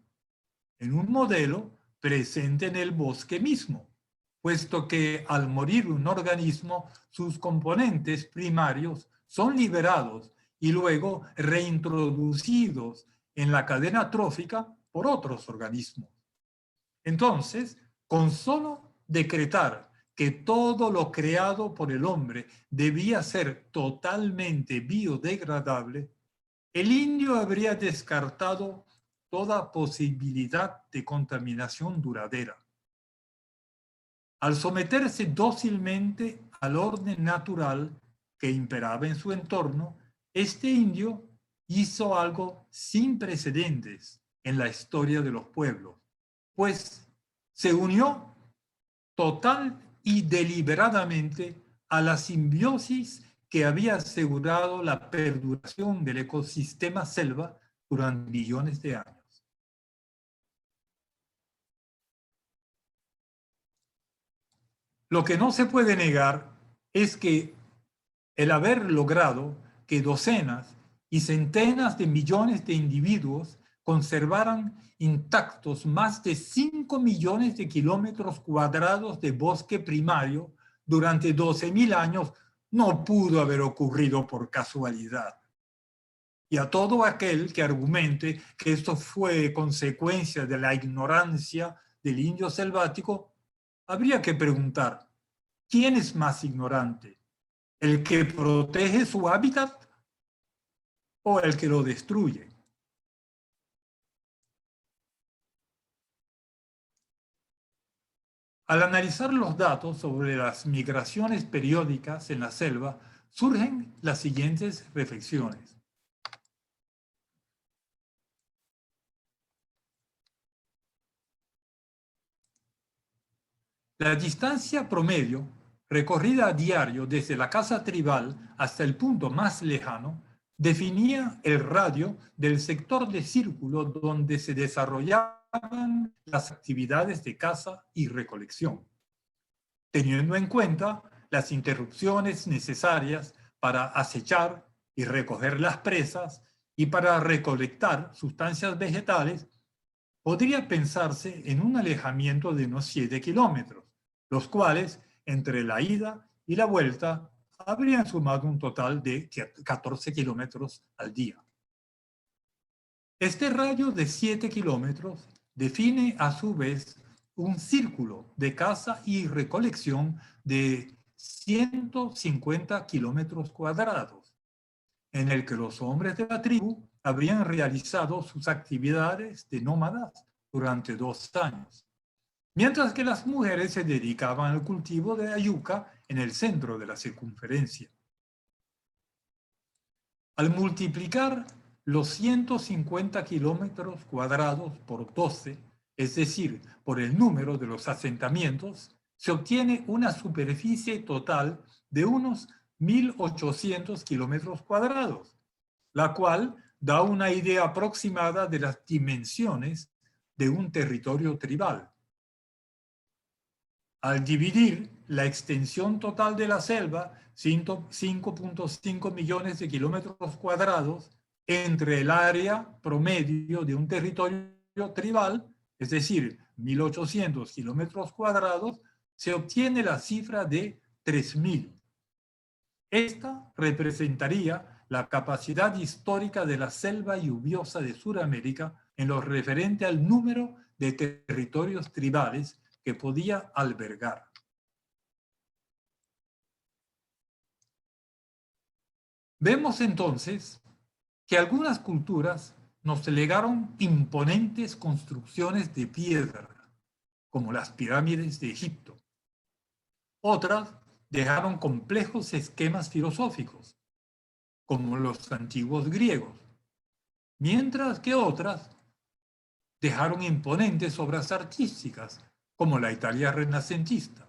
en un modelo presente en el bosque mismo, puesto que al morir un organismo, sus componentes primarios son liberados y luego reintroducidos en la cadena trófica por otros organismos. Entonces, con solo decretar que todo lo creado por el hombre debía ser totalmente biodegradable, el indio habría descartado toda posibilidad de contaminación duradera. Al someterse dócilmente al orden natural que imperaba en su entorno, este indio hizo algo sin precedentes en la historia de los pueblos, pues se unió total y deliberadamente a la simbiosis que había asegurado la perduración del ecosistema selva durante millones de años. Lo que no se puede negar es que el haber logrado que docenas y centenas de millones de individuos conservaran intactos más de 5 millones de kilómetros cuadrados de bosque primario durante 12.000 años no pudo haber ocurrido por casualidad. Y a todo aquel que argumente que esto fue consecuencia de la ignorancia del indio selvático, habría que preguntar, ¿quién es más ignorante? ¿El que protege su hábitat o el que lo destruye? Al analizar los datos sobre las migraciones periódicas en la selva, surgen las siguientes reflexiones. La distancia promedio recorrida a diario desde la casa tribal hasta el punto más lejano definía el radio del sector de círculo donde se desarrollaban las actividades de caza y recolección, teniendo en cuenta las interrupciones necesarias para acechar y recoger las presas y para recolectar sustancias vegetales. Podría pensarse en un alejamiento de unos 7 kilómetros, los cuales entre la ida y la vuelta habrían sumado un total de 14 kilómetros al día. Este rayo de 7 kilómetros define a su vez un círculo de caza y recolección de 150 kilómetros cuadrados, en el que los hombres de la tribu habrían realizado sus actividades de nómadas durante 2 años, mientras que las mujeres se dedicaban al cultivo de la yuca en el centro de la circunferencia. Al multiplicar los 150 kilómetros cuadrados por 12, es decir, por el número de los asentamientos, se obtiene una superficie total de unos 1.800 kilómetros cuadrados, la cual da una idea aproximada de las dimensiones de un territorio tribal. Al dividir la extensión total de la selva, 5.5 millones de kilómetros cuadrados, entre el área promedio de un territorio tribal, es decir, 1.800 kilómetros cuadrados, se obtiene la cifra de 3.000. Esta representaría la capacidad histórica de la selva lluviosa de Sudamérica en lo referente al número de territorios tribales que podía albergar. Vemos entonces que algunas culturas nos legaron imponentes construcciones de piedra, como las pirámides de Egipto. Otras dejaron complejos esquemas filosóficos, como los antiguos griegos, mientras que otras dejaron imponentes obras artísticas, como la Italia renacentista.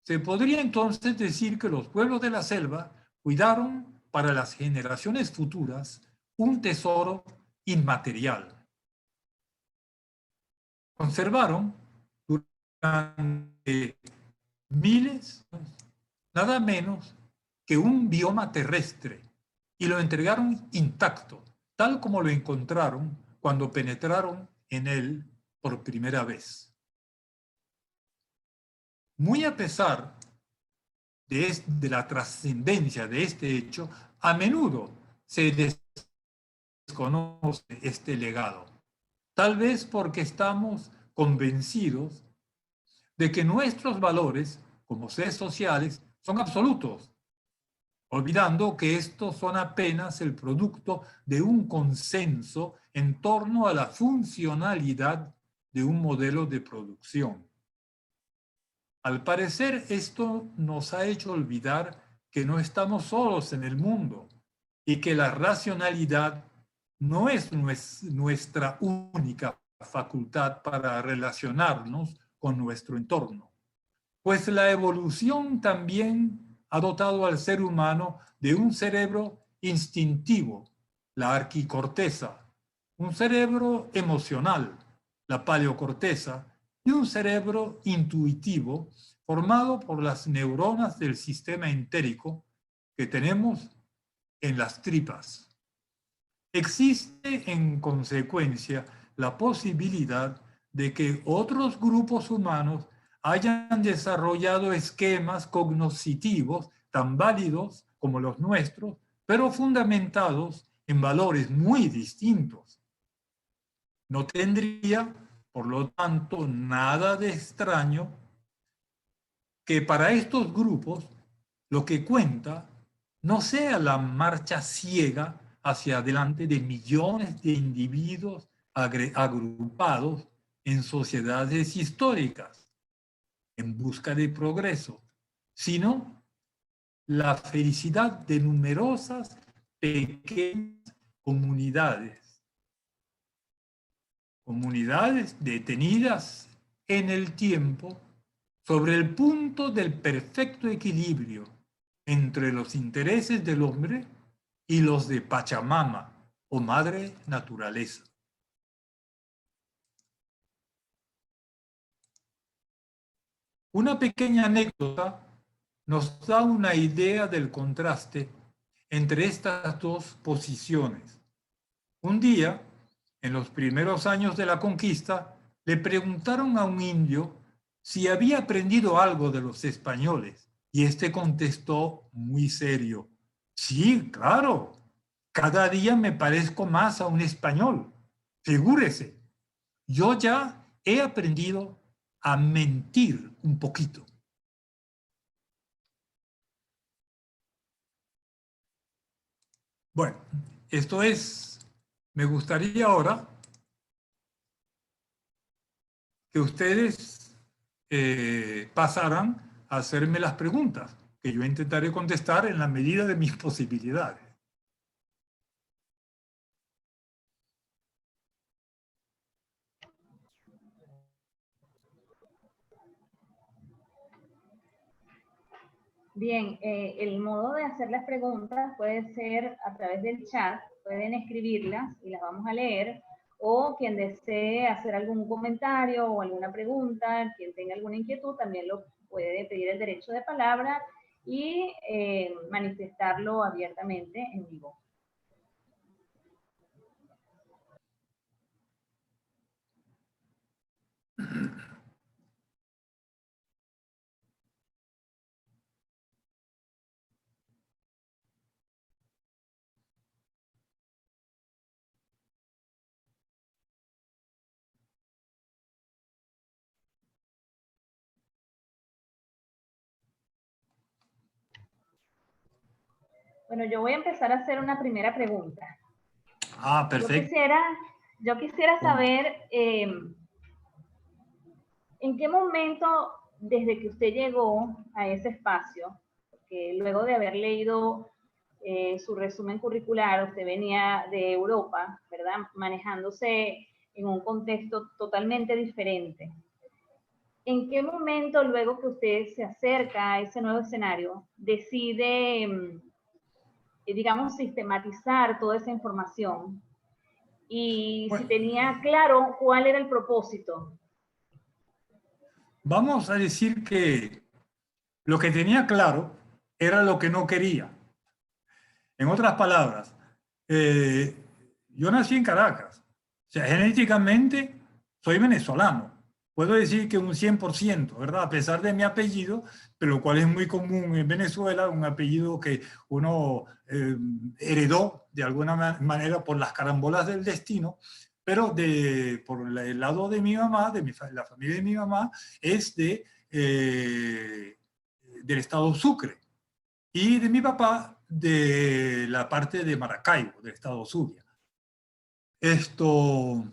Se podría entonces decir que los pueblos de la selva cuidaron para las generaciones futuras un tesoro inmaterial. Conservaron durante miles, nada menos que un bioma terrestre, y lo entregaron intacto, tal como lo encontraron cuando penetraron en él por primera vez. Muy a pesar de la trascendencia de este hecho, a menudo se desconoce este legado, tal vez porque estamos convencidos de que nuestros valores como seres sociales son absolutos, olvidando que estos son apenas el producto de un consenso en torno a la funcionalidad de un modelo de producción. Al parecer, esto nos ha hecho olvidar que no estamos solos en el mundo y que la racionalidad no es nuestra única facultad para relacionarnos con nuestro entorno, pues la evolución también ha dotado al ser humano de un cerebro instintivo, la arquicorteza, un cerebro emocional, la paleocorteza, y un cerebro intuitivo formado por las neuronas del sistema entérico que tenemos en las tripas. Existe, en consecuencia, la posibilidad de que otros grupos humanos hayan desarrollado esquemas cognoscitivos tan válidos como los nuestros, pero fundamentados en valores muy distintos. No tendría, por lo tanto, nada de extraño que para estos grupos lo que cuenta no sea la marcha ciega hacia adelante de millones de individuos agrupados en sociedades históricas en busca de progreso, sino la felicidad de numerosas pequeñas comunidades detenidas en el tiempo sobre el punto del perfecto equilibrio entre los intereses del hombre y los de Pachamama o Madre Naturaleza. Una pequeña anécdota nos da una idea del contraste entre estas dos posiciones. Un día, en los primeros años de la conquista, le preguntaron a un indio si había aprendido algo de los españoles. Y este contestó muy serio, sí, claro, cada día me parezco más a un español. Figúrese, yo ya he aprendido a mentir un poquito. Bueno, esto es, me gustaría ahora que ustedes pasaran a hacerme las preguntas, que yo intentaré contestar en la medida de mis posibilidades. Bien, el modo de hacer las preguntas puede ser a través del chat, pueden escribirlas y las vamos a leer, o quien desee hacer algún comentario o alguna pregunta, quien tenga alguna inquietud, también lo puede pedir el derecho de palabra y manifestarlo abiertamente en vivo. Bueno, yo voy a empezar a hacer una primera pregunta. Ah, perfecto. Yo quisiera saber en qué momento, desde que usted llegó a ese espacio, porque luego de haber leído su resumen curricular, usted venía de Europa, ¿verdad? Manejándose en un contexto totalmente diferente. ¿En qué momento, luego que usted se acerca a ese nuevo escenario, decide, digamos, sistematizar toda esa información? Y Bueno, si tenía claro cuál era el propósito. vamos a decir que lo que tenía claro era lo que no quería. En otras palabras, yo nací en Caracas. O sea, genéticamente soy venezolano. Puedo decir que un 100%, ¿verdad? A pesar de mi apellido, pero lo cual es muy común en Venezuela, un apellido que uno heredó de alguna manera por las carambolas del destino, pero por el lado de mi mamá, la familia de mi mamá, es del estado Sucre. Y de mi papá, de la parte de Maracaibo, del estado Zulia. Esto,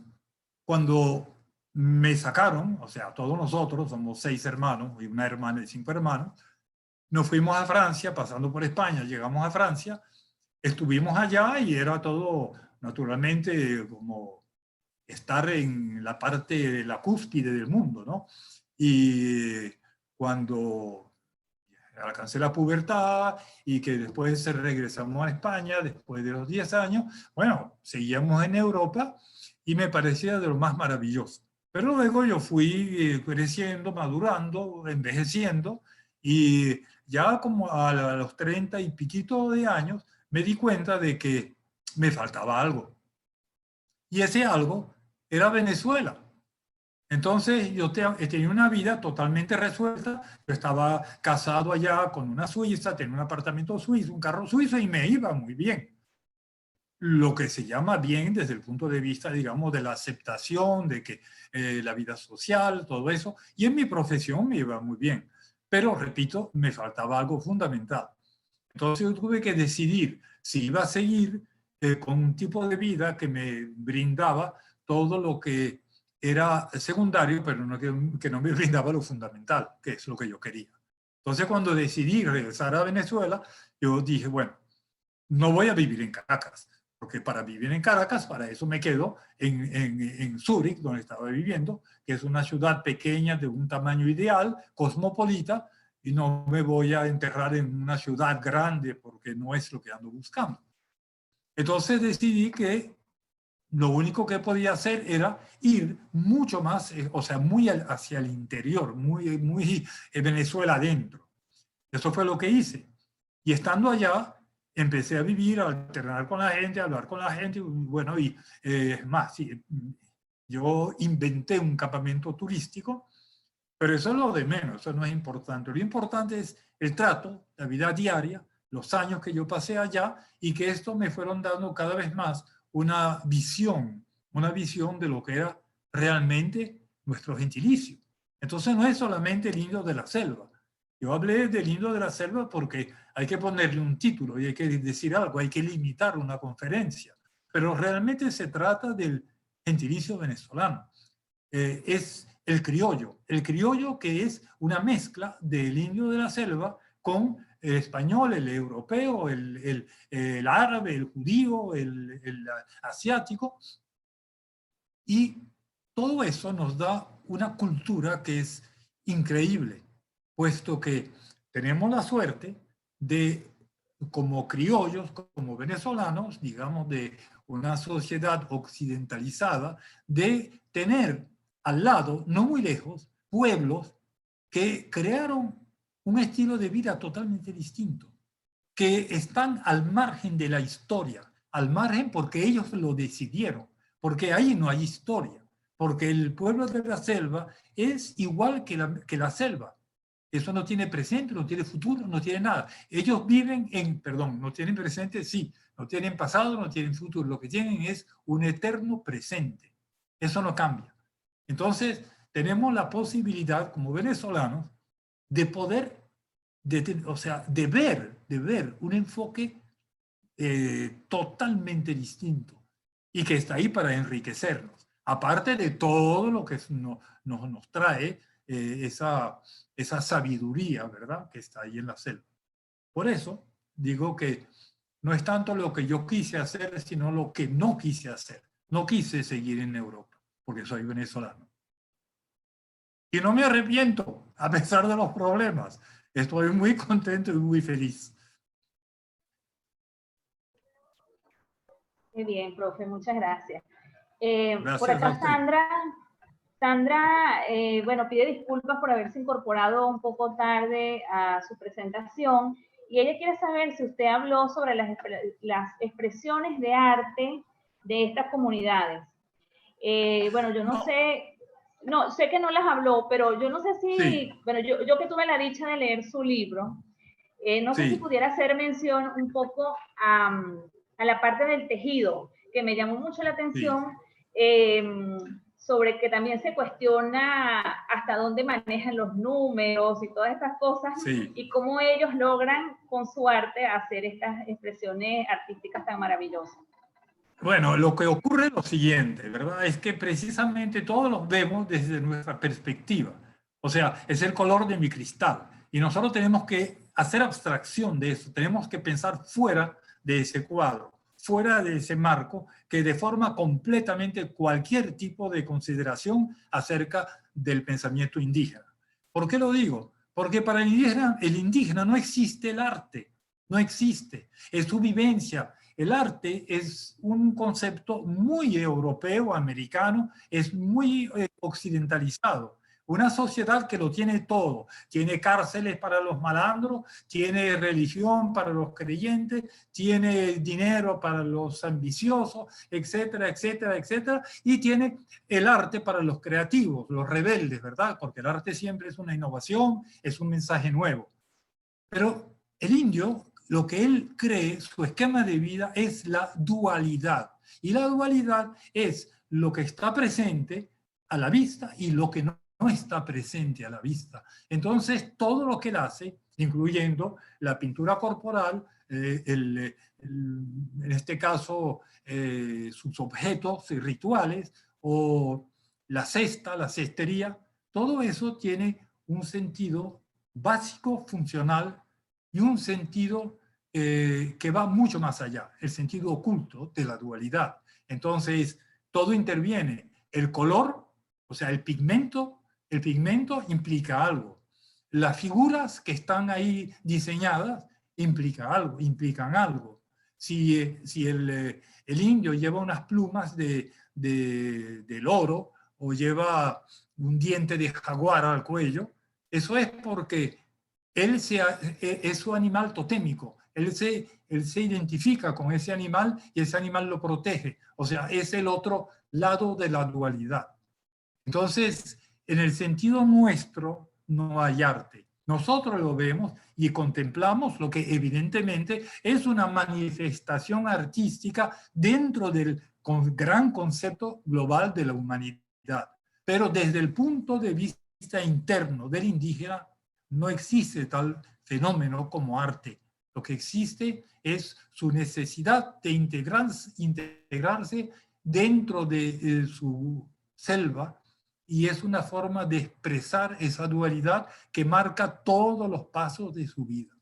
cuando me sacaron, o sea, todos nosotros, somos 6 hermanos y una hermana y 5 hermanos, nos fuimos a Francia, pasando por España, llegamos a Francia, estuvimos allá y era todo, naturalmente, como estar en la parte de la cúspide del mundo, ¿no? Y cuando alcancé la pubertad y que después regresamos a España después de los 10 años, bueno, seguíamos en Europa y me parecía de lo más maravilloso. Pero luego yo fui creciendo, madurando, envejeciendo y ya como a los 30 y piquito de años me di cuenta de que me faltaba algo. Y ese algo era Venezuela. Entonces yo tenía una vida totalmente resuelta. Yo estaba casado allá con una suiza, tenía un apartamento suizo, un carro suizo y me iba muy bien. Lo que se llama bien desde el punto de vista, digamos, de la aceptación, de que la vida social, todo eso. Y en mi profesión me iba muy bien. Pero, repito, me faltaba algo fundamental. Entonces yo tuve que decidir si iba a seguir con un tipo de vida que me brindaba todo lo que era secundario, pero que no me brindaba lo fundamental, que es lo que yo quería. Entonces cuando decidí regresar a Venezuela, yo dije, bueno, no voy a vivir en Caracas, porque para vivir en Caracas, para eso me quedo en Zúrich, donde estaba viviendo, que es una ciudad pequeña de un tamaño ideal, cosmopolita, y no me voy a enterrar en una ciudad grande porque no es lo que ando buscando. Entonces decidí que lo único que podía hacer era ir mucho más, o sea, muy hacia el interior, muy Venezuela adentro. Eso fue lo que hice. Y estando allá, empecé a vivir, a alternar con la gente, a hablar con la gente, bueno, y más, sí, yo inventé un campamento turístico Pero eso es lo de menos, eso no es importante. Lo importante es el trato, la vida diaria, los años que yo pasé allá y que esto me fueron dando cada vez más una visión de lo que era realmente nuestro gentilicio. Entonces no es solamente el indio de la selva. Yo hablé del indio de la selva porque hay que ponerle un título y hay que decir algo, hay que limitar una conferencia. Pero realmente se trata del gentilicio venezolano. Es el criollo que es una mezcla del indio de la selva con el español, el europeo, el árabe, el judío, el asiático. Y todo eso nos da una cultura que es increíble, puesto que tenemos la suerte de, como criollos, como venezolanos, digamos, de una sociedad occidentalizada, de tener al lado, no muy lejos, pueblos que crearon un estilo de vida totalmente distinto, que están al margen de la historia, al margen porque ellos lo decidieron, porque ahí no hay historia, porque el pueblo de la selva es igual que la selva. Eso no tiene presente, no tiene futuro, no tiene nada. Ellos viven no tienen presente, sí, no tienen pasado, no tienen futuro. Lo que tienen es un eterno presente. Eso no cambia. Entonces, tenemos la posibilidad como venezolanos de poder, de ver un enfoque totalmente distinto y que está ahí para enriquecernos. Aparte de todo lo que nos trae esa sabiduría, ¿verdad?, que está ahí en la selva. Por eso digo que no es tanto lo que yo quise hacer, sino lo que no quise hacer. No quise seguir en Europa, porque soy venezolano. Y no me arrepiento, a pesar de los problemas. Estoy muy contento y muy feliz. Muy bien, profe, muchas gracias. Gracias por acá Sandra, bueno, pide disculpas por haberse incorporado un poco tarde a su presentación y ella quiere saber si usted habló sobre las expresiones de arte de estas comunidades. Bueno, yo no sé, no, sé que no las habló, pero yo no sé si, sí. Bueno, yo que tuve la dicha de leer su libro, no sé si pudiera hacer mención un poco a la parte del tejido, que me llamó mucho la atención, sobre que también se cuestiona hasta dónde manejan los números y todas estas cosas, y cómo ellos logran con su arte hacer estas expresiones artísticas tan maravillosas. Bueno, lo que ocurre es lo siguiente, ¿verdad? Es que precisamente todos los vemos desde nuestra perspectiva. O sea, es el color de mi cristal. Y nosotros tenemos que hacer abstracción de eso. Tenemos que pensar fuera de ese cuadro, fuera de ese marco, que deforma completamente cualquier tipo de consideración acerca del pensamiento indígena. ¿Por qué lo digo? Porque para el indígena no existe el arte. No existe. Es su vivencia. El arte es un concepto muy europeo, americano, es muy occidentalizado. Una sociedad que lo tiene todo. Tiene cárceles para los malandros, tiene religión para los creyentes, tiene dinero para los ambiciosos, etcétera, etcétera, etcétera. Y tiene el arte para los creativos, los rebeldes, ¿verdad? Porque el arte siempre es una innovación, es un mensaje nuevo. Pero el indio, lo que él cree, su esquema de vida es la dualidad. Y la dualidad es lo que está presente a la vista y lo que no está presente a la vista. Entonces, todo lo que él hace, incluyendo la pintura corporal, en este caso, sus objetos rituales, o la cesta, la cestería, todo eso tiene un sentido básico, funcional, y un sentido que va mucho más allá, el sentido oculto de la dualidad. Entonces, todo interviene. El color, o sea, el pigmento implica algo. Las figuras que están ahí diseñadas implican algo. Si el indio lleva unas plumas del oro o lleva un diente de jaguar al cuello, eso es porque él es su animal totémico. Él se identifica con ese animal y ese animal lo protege. O sea, es el otro lado de la dualidad. Entonces, en el sentido nuestro no hay arte. Nosotros lo vemos y contemplamos lo que evidentemente es una manifestación artística dentro del gran concepto global de la humanidad. Pero desde el punto de vista interno del indígena no existe tal fenómeno como arte. Lo que existe es su necesidad de integrarse dentro de su selva, y es una forma de expresar esa dualidad que marca todos los pasos de su vida.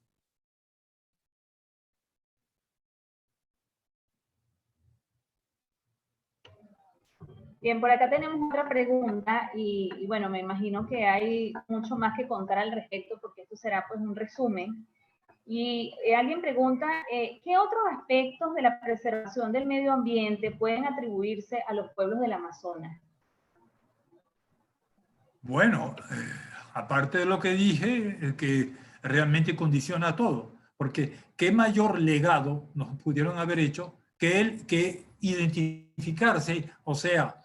Bien, por acá tenemos otra pregunta y bueno, me imagino que hay mucho más que contar al respecto porque esto será pues un resumen. Y alguien pregunta, ¿qué otros aspectos de la preservación del medio ambiente pueden atribuirse a los pueblos del Amazonas? Bueno, aparte de lo que dije, que realmente condiciona todo, porque qué mayor legado nos pudieron haber hecho que identificarse, o sea,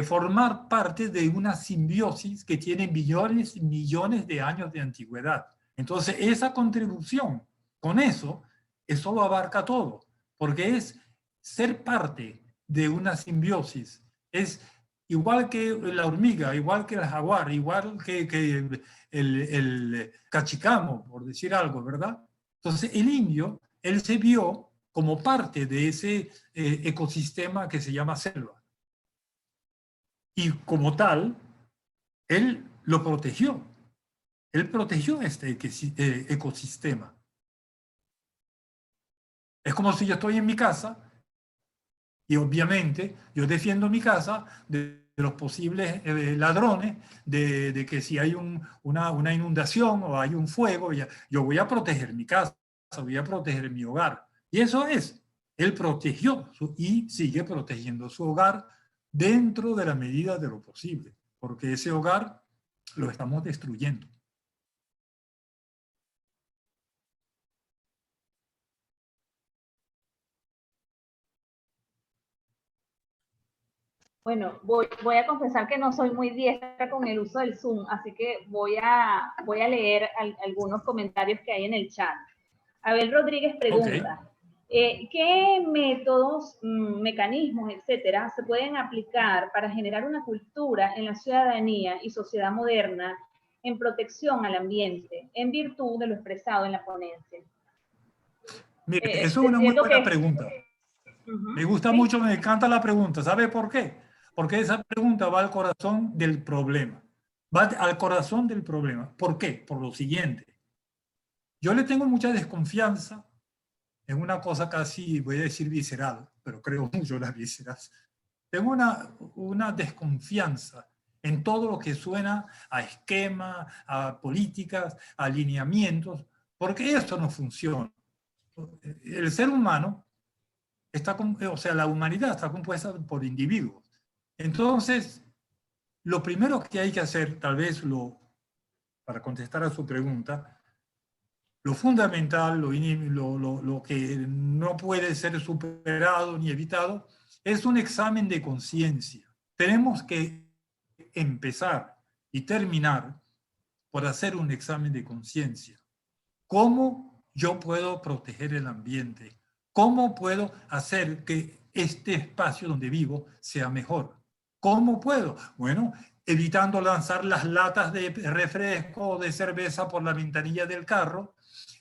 formar parte de una simbiosis que tiene millones y millones de años de antigüedad. Entonces, esa contribución, con eso lo abarca todo, porque es ser parte de una simbiosis, es igual que la hormiga, igual que el jaguar, igual que el cachicamo, por decir algo, ¿verdad? Entonces, el indio, él se vio como parte de ese ecosistema que se llama selva. Y como tal, él lo protegió. Él protegió este ecosistema. Es como si yo estoy en mi casa y obviamente yo defiendo mi casa de los posibles ladrones, de que si hay una inundación o hay un fuego, yo voy a proteger mi casa, voy a proteger mi hogar. Y eso es, él protegió y sigue protegiendo su hogar dentro de la medida de lo posible, porque ese hogar lo estamos destruyendo. Bueno, voy a confesar que no soy muy diestra con el uso del Zoom, así que voy a leer algunos comentarios que hay en el chat. Abel Rodríguez pregunta, ¿qué métodos, mecanismos, etcétera, se pueden aplicar para generar una cultura en la ciudadanía y sociedad moderna en protección al ambiente, en virtud de lo expresado en la ponencia? Mire, eso es una muy buena pregunta. Me gusta ¿sí? mucho, me encanta la pregunta. ¿Sabe por qué? Porque esa pregunta va al corazón del problema. Va al corazón del problema. ¿Por qué? Por lo siguiente. Yo le tengo mucha desconfianza en una cosa casi, voy a decir visceral, pero creo mucho en las vísceras. Tengo una desconfianza en todo lo que suena a esquema, a políticas, a alineamientos, porque eso no funciona. El ser humano o sea, la humanidad está compuesta por individuos. Entonces, lo primero que hay que hacer, tal vez para contestar a su pregunta, lo fundamental, lo que no puede ser superado ni evitado, es un examen de conciencia. Tenemos que empezar y terminar por hacer un examen de conciencia. ¿Cómo yo puedo proteger el ambiente? ¿Cómo puedo hacer que este espacio donde vivo sea mejor? ¿Cómo puedo? Bueno, evitando lanzar las latas de refresco o de cerveza por la ventanilla del carro,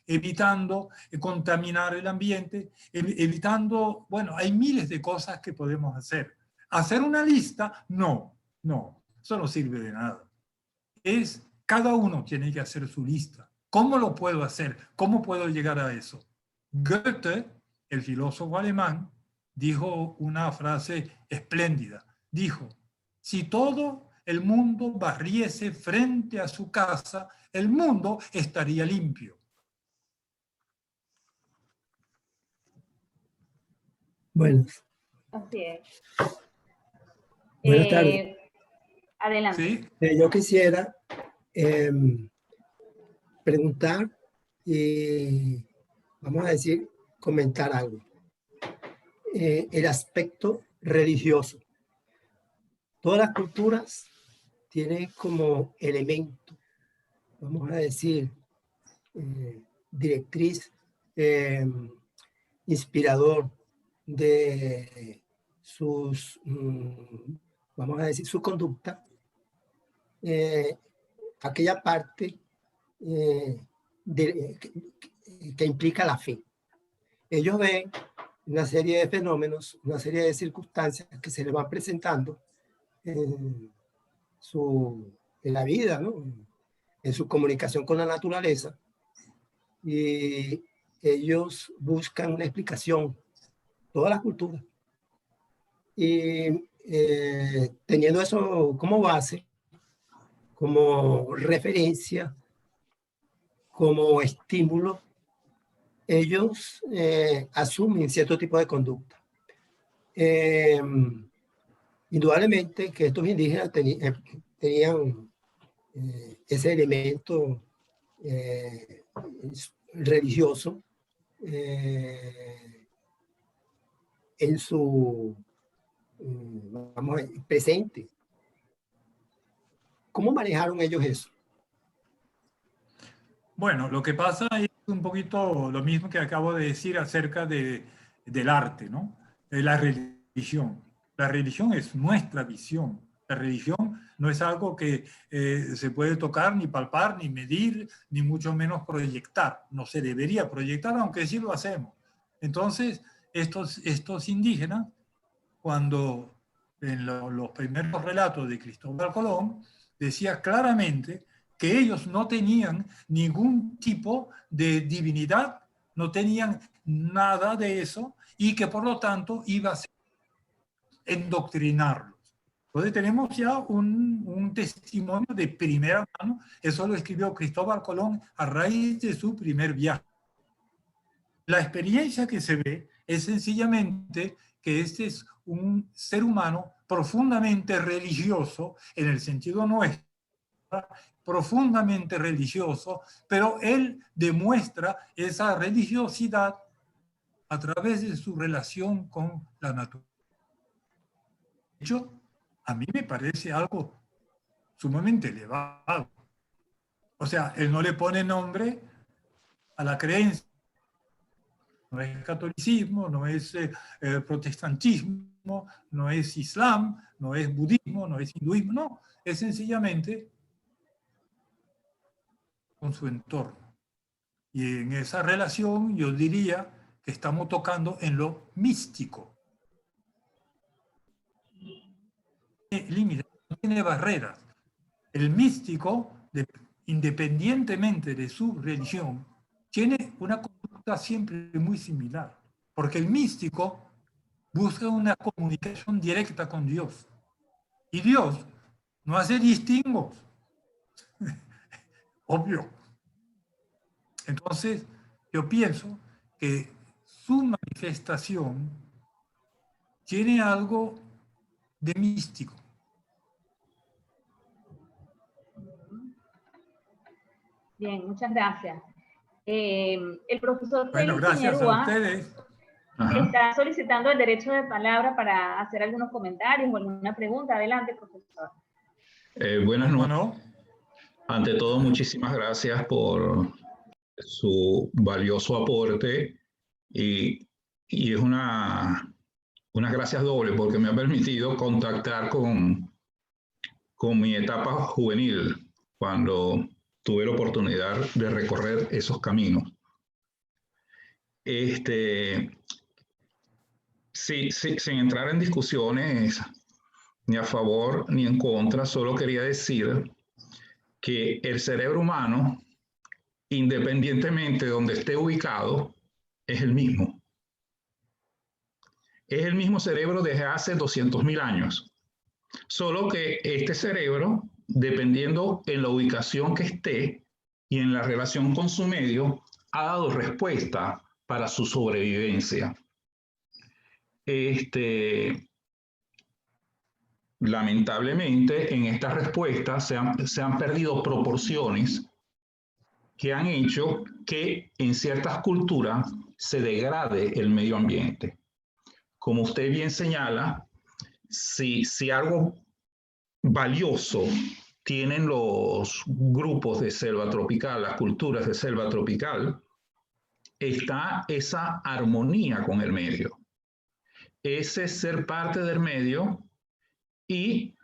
evitando contaminar el ambiente, evitando, bueno, hay miles de cosas que podemos hacer. ¿Hacer una lista? No, eso no sirve de nada. Cada uno tiene que hacer su lista. ¿Cómo lo puedo hacer? ¿Cómo puedo llegar a eso? Goethe, el filósofo alemán, dijo una frase espléndida. Dijo, si todo el mundo barriese frente a su casa, el mundo estaría limpio. Bueno. Así es. Buenas tardes. Adelante. ¿Sí? Yo quisiera preguntar y, vamos a decir, comentar algo. El aspecto religioso. Todas las culturas tiene como elemento, vamos a decir, directriz, inspirador de sus, vamos a decir, su conducta, aquella parte que implica la fe. Ellos ven una serie de fenómenos, una serie de circunstancias que se les van presentando en la vida, ¿no? En su comunicación con la naturaleza, y ellos buscan una explicación, todas las culturas, y teniendo eso como base, como referencia, como estímulo, ellos asumen cierto tipo de conducta. Indudablemente que estos indígenas tenían ese elemento religioso en su presente. ¿Cómo manejaron ellos eso? Bueno, lo que pasa es un poquito lo mismo que acabo de decir acerca del arte, ¿no? De la religión. La religión es nuestra visión. La religión no es algo que se puede tocar, ni palpar, ni medir, ni mucho menos proyectar. No se debería proyectar, aunque sí lo hacemos. Entonces, estos indígenas, cuando en los primeros relatos de Cristóbal Colón, decía claramente que ellos no tenían ningún tipo de divinidad, no tenían nada de eso, y que por lo tanto iba a ser endoctrinarlos. Entonces tenemos ya un testimonio de primera mano. Eso lo escribió Cristóbal Colón a raíz de su primer viaje. La experiencia que se ve es sencillamente que este es un ser humano profundamente religioso, en el sentido nuestro, profundamente religioso, pero él demuestra esa religiosidad a través de su relación con la naturaleza. De hecho, a mí me parece algo sumamente elevado. O sea, él no le pone nombre a la creencia. No es catolicismo, no es protestantismo, no es islam, no es budismo, no es hinduismo, no. Es sencillamente con su entorno. Y en esa relación yo diría que estamos tocando en lo místico. No tiene barreras. El místico, independientemente de su religión, tiene una conducta siempre muy similar, porque el místico busca una comunicación directa con Dios. Y Dios no hace distingos. Obvio. Entonces, yo pienso que su manifestación tiene algo de místico. Bien, muchas gracias. El profesor Bueno, Félix gracias Piñerúa a ustedes. está solicitando el derecho de palabra para hacer algunos comentarios o alguna pregunta. Adelante, profesor. Buenas noches. ¿No? Ante todo, muchísimas gracias por su valioso aporte y es una gracias doble porque me ha permitido contactar con mi etapa juvenil cuando tuve la oportunidad de recorrer esos caminos. Sin entrar en discusiones ni a favor ni en contra, solo quería decir que el cerebro humano, independientemente de donde esté ubicado, es el mismo. Es el mismo cerebro desde hace 200.000 años. Solo que este cerebro, dependiendo en la ubicación que esté y en la relación con su medio, ha dado respuesta para su sobrevivencia. Lamentablemente, en estas respuestas se han perdido proporciones que han hecho que en ciertas culturas se degrade el medio ambiente. Como usted bien señala, si algo valioso tienen los grupos de selva tropical, las culturas de selva tropical, está esa armonía con el medio, ese ser parte del medio y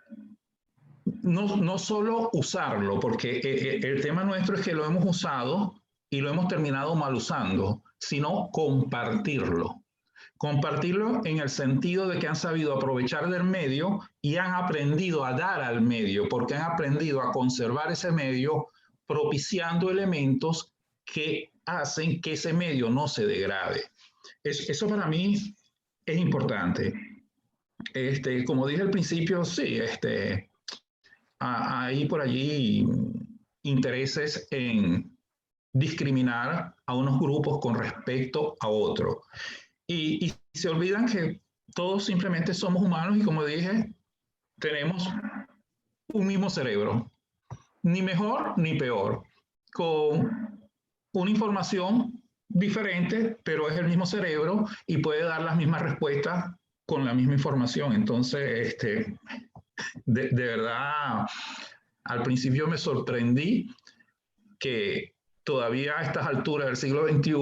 no solo usarlo, porque el tema nuestro es que lo hemos usado y lo hemos terminado mal usando, sino compartirlo. Compartirlo en el sentido de que han sabido aprovechar del medio y han aprendido a dar al medio, porque han aprendido a conservar ese medio, propiciando elementos que hacen que ese medio no se degrade. Eso para mí es importante. Como dije al principio, sí, hay por allí intereses en discriminar a unos grupos con respecto a otros. Y se olvidan que todos simplemente somos humanos y, como dije, tenemos un mismo cerebro, ni mejor ni peor, con una información diferente, pero es el mismo cerebro y puede dar las mismas respuestas con la misma información. Entonces, de verdad, al principio me sorprendí que todavía a estas alturas del siglo XXI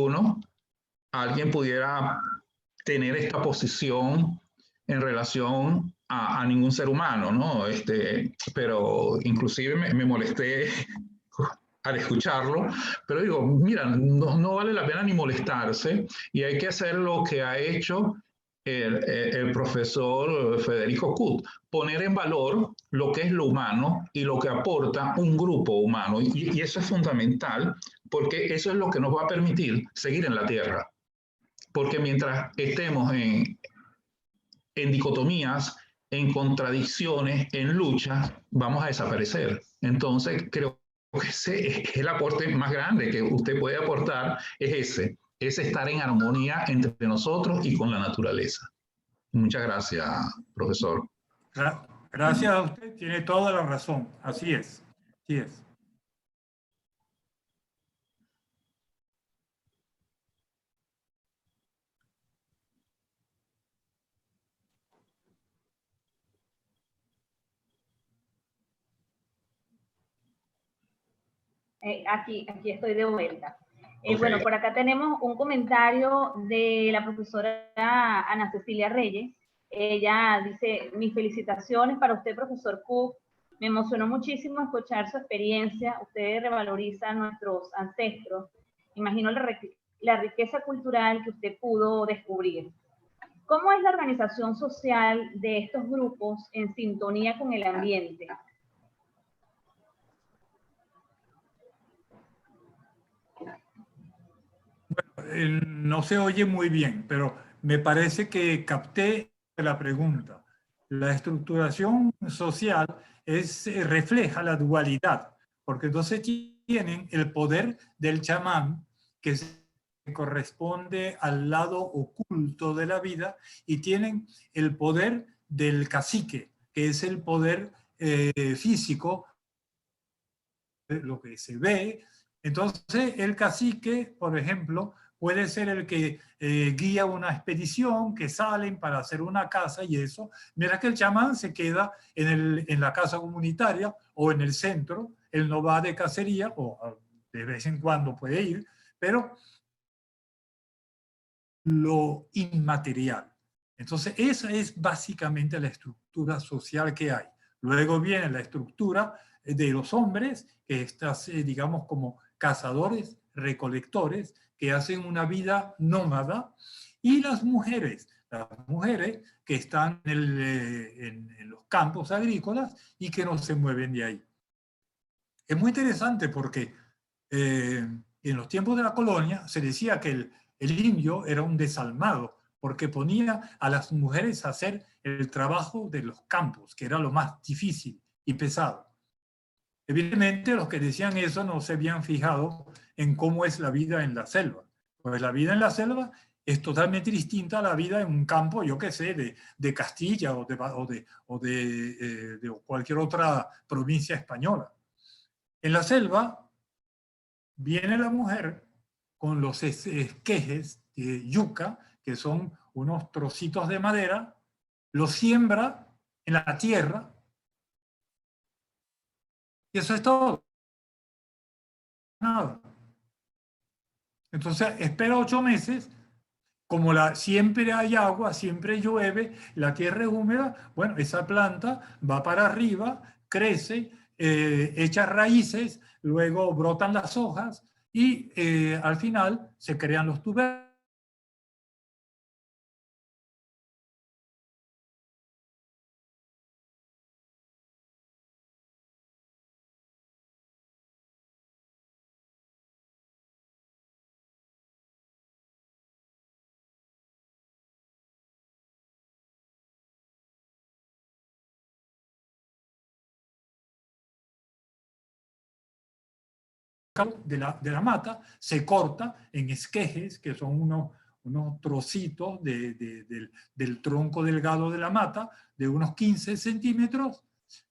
alguien pudiera tener esta posición en relación a ningún ser humano, ¿no? Pero inclusive me molesté al escucharlo, pero digo, mira, no vale la pena ni molestarse y hay que hacer lo que ha hecho el profesor Federico Kutt, poner en valor lo que es lo humano y lo que aporta un grupo humano. Y eso es fundamental, porque eso es lo que nos va a permitir seguir en la Tierra. Porque mientras estemos en dicotomías, en contradicciones, en luchas, vamos a desaparecer. Entonces, creo que ese es el aporte más grande que usted puede aportar, es estar en armonía entre nosotros y con la naturaleza. Muchas gracias, profesor. Gracias a usted, tiene toda la razón. Así es. Así es. Aquí estoy de vuelta. Okay. Bueno, por acá tenemos un comentario de la profesora Ana Cecilia Reyes. Ella dice, mis felicitaciones para usted, profesor Kutt. Me emocionó muchísimo escuchar su experiencia. Usted revaloriza a nuestros ancestros. Imagino la riqueza cultural que usted pudo descubrir. ¿Cómo es la organización social de estos grupos en sintonía con el ambiente? No se oye muy bien, pero me parece que capté la pregunta. La estructuración social refleja la dualidad, porque entonces tienen el poder del chamán, que corresponde al lado oculto de la vida, y tienen el poder del cacique, que es el poder físico, lo que se ve. Entonces, el cacique, por ejemplo, puede ser el que guía una expedición, que salen para hacer una casa y eso, mientras que el chamán se queda en la casa comunitaria o en el centro. Él no va de cacería, o de vez en cuando puede ir, pero lo inmaterial. Entonces, esa es básicamente la estructura social que hay. Luego viene la estructura de los hombres, que están, digamos, como cazadores, recolectores, que hacen una vida nómada, y las mujeres que están en los campos agrícolas y que no se mueven de ahí. Es muy interesante porque en los tiempos de la colonia se decía que el indio era un desalmado, porque ponía a las mujeres a hacer el trabajo de los campos, que era lo más difícil y pesado. Evidentemente, los que decían eso no se habían fijado en cómo es la vida en la selva. Pues la vida en la selva es totalmente distinta a la vida en un campo, yo qué sé, de Castilla o de cualquier otra provincia española. En la selva viene la mujer con los esquejes de yuca, que son unos trocitos de madera, los siembra en la tierra, Y eso es todo. Nada. Entonces, espera 8 meses. Como siempre hay agua, siempre llueve, la tierra es húmeda, bueno, esa planta va para arriba, crece, echa raíces, luego brotan las hojas y al final se crean los tubérculos. De la mata, se corta en esquejes, que son unos trocitos del tronco delgado de la mata, de unos 15 centímetros,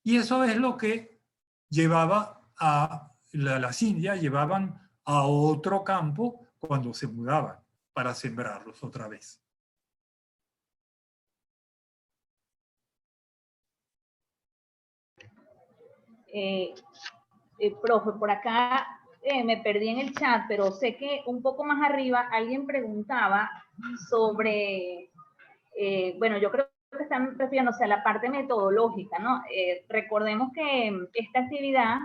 y eso es lo que llevaba a las indias, llevaban a otro campo cuando se mudaban para sembrarlos otra vez. Profe, por acá me perdí en el chat, pero sé que un poco más arriba alguien preguntaba sobre, bueno, yo creo que están refiriéndose a la parte metodológica, ¿no? Recordemos que esta actividad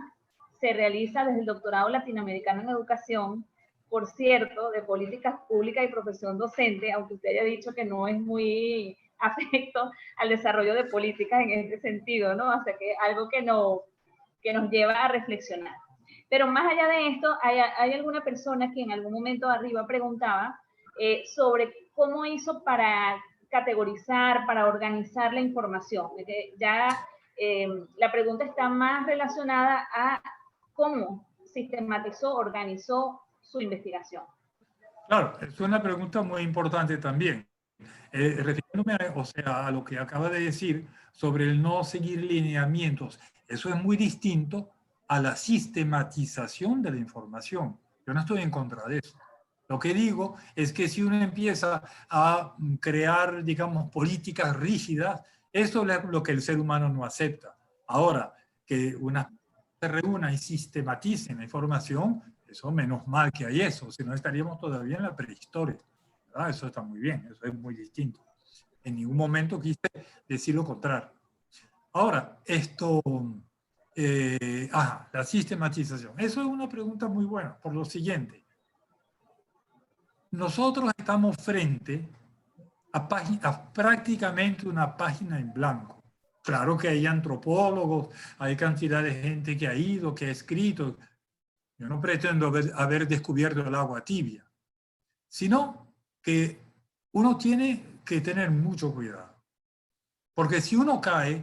se realiza desde el Doctorado Latinoamericano en Educación, por cierto, de Políticas Públicas y Profesión Docente, aunque usted haya dicho que no es muy afecto al desarrollo de políticas en este sentido, ¿no? O sea, que algo que nos lleva a reflexionar. Pero más allá de esto, hay alguna persona que en algún momento arriba preguntaba sobre cómo hizo para categorizar, para organizar la información. Ya la pregunta está más relacionada a cómo sistematizó, organizó su investigación. Claro, es una pregunta muy importante también. Refiriéndome a lo que acaba de decir sobre el no seguir lineamientos, eso es muy distinto a la sistematización de la información. Yo no estoy en contra de eso. Lo que digo es que si uno empieza a crear, digamos, políticas rígidas, eso es lo que el ser humano no acepta. Ahora, que una se reúna y sistematice la información, eso menos mal que hay eso, si no estaríamos todavía en la prehistoria. ¿Verdad? Eso está muy bien, eso es muy distinto. En ningún momento quise decir lo contrario. Ahora, la sistematización. Eso es una pregunta muy buena, por lo siguiente. Nosotros estamos frente a prácticamente una página en blanco. Claro que hay antropólogos, hay cantidad de gente que ha ido, que ha escrito. Yo no pretendo haber descubierto el agua tibia, sino que uno tiene que tener mucho cuidado. Porque si uno cae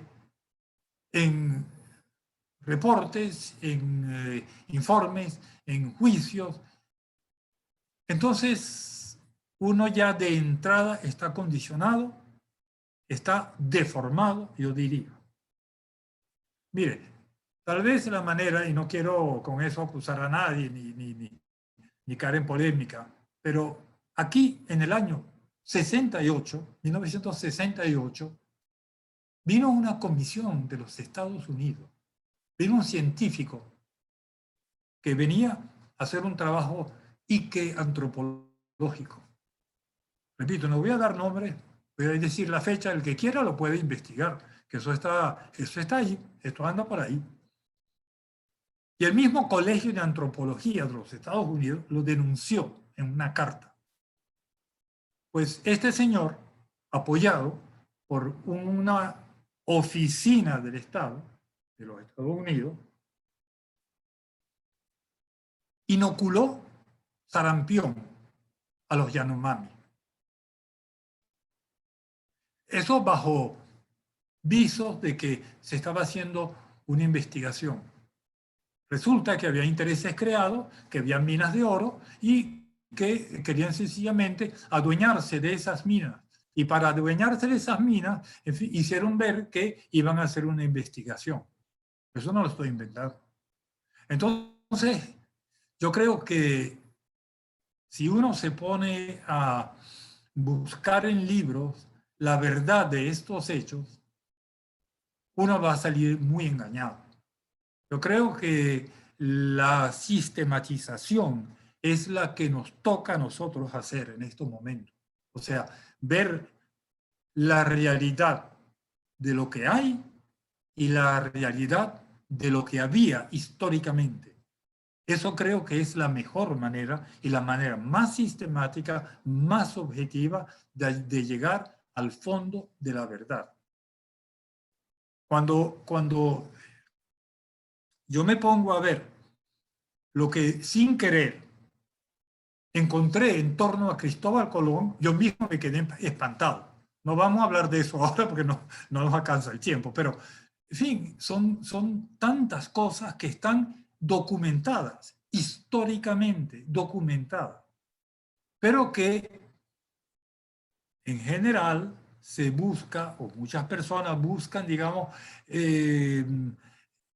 en reportes, en informes, en juicios, entonces uno ya de entrada está condicionado, está deformado, yo diría. Mire, tal vez la manera, y no quiero con eso acusar a nadie ni caer en polémica, pero aquí en el año 1968, vino una comisión de los Estados Unidos, vino un científico que venía a hacer un trabajo antropológico. Repito, no voy a dar nombres, voy a decir la fecha, el que quiera lo puede investigar, que eso está ahí, esto anda por ahí. Y el mismo Colegio de Antropología de los Estados Unidos lo denunció en una carta. Pues este señor, apoyado por una oficina del Estado de los Estados Unidos, inoculó sarampión a los Yanomami. Eso bajo visos de que se estaba haciendo una investigación. Resulta que había intereses creados, que había minas de oro y que querían sencillamente adueñarse de esas minas. Y para adueñarse de esas minas, en fin, hicieron ver que iban a hacer una investigación. Eso no lo estoy inventando. Entonces, yo creo que si uno se pone a buscar en libros la verdad de estos hechos, uno va a salir muy engañado. Yo creo que la sistematización es la que nos toca a nosotros hacer en estos momentos. O sea, ver la realidad de lo que hay y la realidad de lo que había históricamente. Eso creo que es la mejor manera y la manera más sistemática, más objetiva de llegar al fondo de la verdad. Cuando yo me pongo a ver lo que sin querer encontré en torno a Cristóbal Colón, yo mismo me quedé espantado. No vamos a hablar de eso ahora porque no nos alcanza el tiempo, pero en fin, son tantas cosas que están documentadas, históricamente documentadas, pero que en general se busca, o muchas personas buscan, digamos,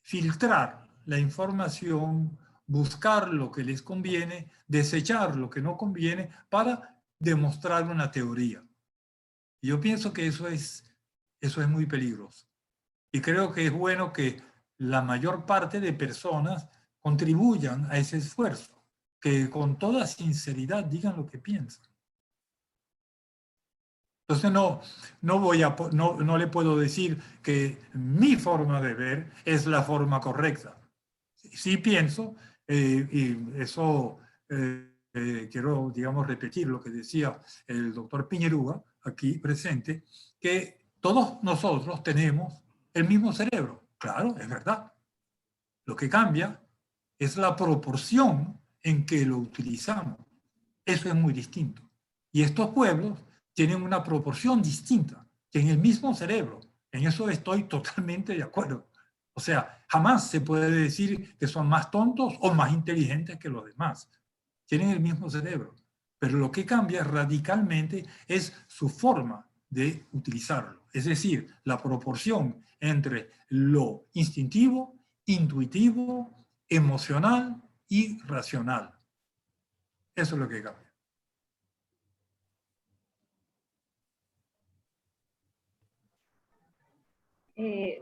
filtrar la información, buscar lo que les conviene, desechar lo que no conviene para demostrar una teoría. Y yo pienso que eso es muy peligroso. Y creo que es bueno que la mayor parte de personas contribuyan a ese esfuerzo, que con toda sinceridad digan lo que piensan. Entonces no le puedo decir que mi forma de ver es la forma correcta. Sí pienso, y eso quiero, digamos, repetir lo que decía el doctor Piñerúa, aquí presente, que todos nosotros tenemos el mismo cerebro. Claro, es verdad. Lo que cambia es la proporción en que lo utilizamos. Eso es muy distinto. Y estos pueblos tienen una proporción distinta, tienen el mismo cerebro. En eso estoy totalmente de acuerdo. O sea, jamás se puede decir que son más tontos o más inteligentes que los demás. Tienen el mismo cerebro. Pero lo que cambia radicalmente es su forma de utilizarlo. Es decir, la proporción entre lo instintivo, intuitivo, emocional y racional. Eso es lo que cambia.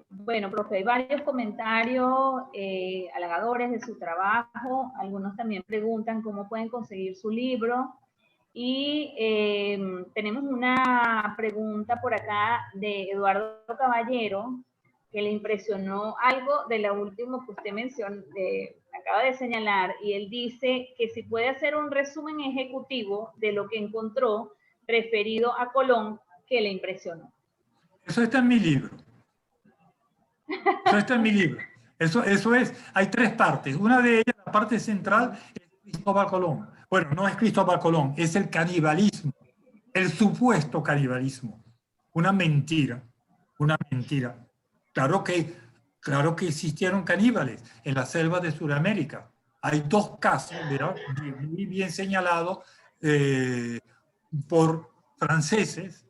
Bueno, profe, hay varios comentarios halagadores de su trabajo. Algunos también preguntan cómo pueden conseguir su libro. Y tenemos una pregunta por acá de Eduardo Caballero, que le impresionó algo de lo último que usted mencionó, acaba de señalar, y él dice que si puede hacer un resumen ejecutivo de lo que encontró referido a Colón, que le impresionó. Eso está en mi libro. Eso está en mi libro. Eso es, hay tres partes. Una de ellas, la parte central, es Cristóbal Colón. Bueno, no es Cristóbal Colón, es el canibalismo, el supuesto canibalismo. Una mentira, una mentira. Claro que existieron caníbales en la selva de Sudamérica. Hay dos casos, ¿verdad? Muy bien señalados por franceses,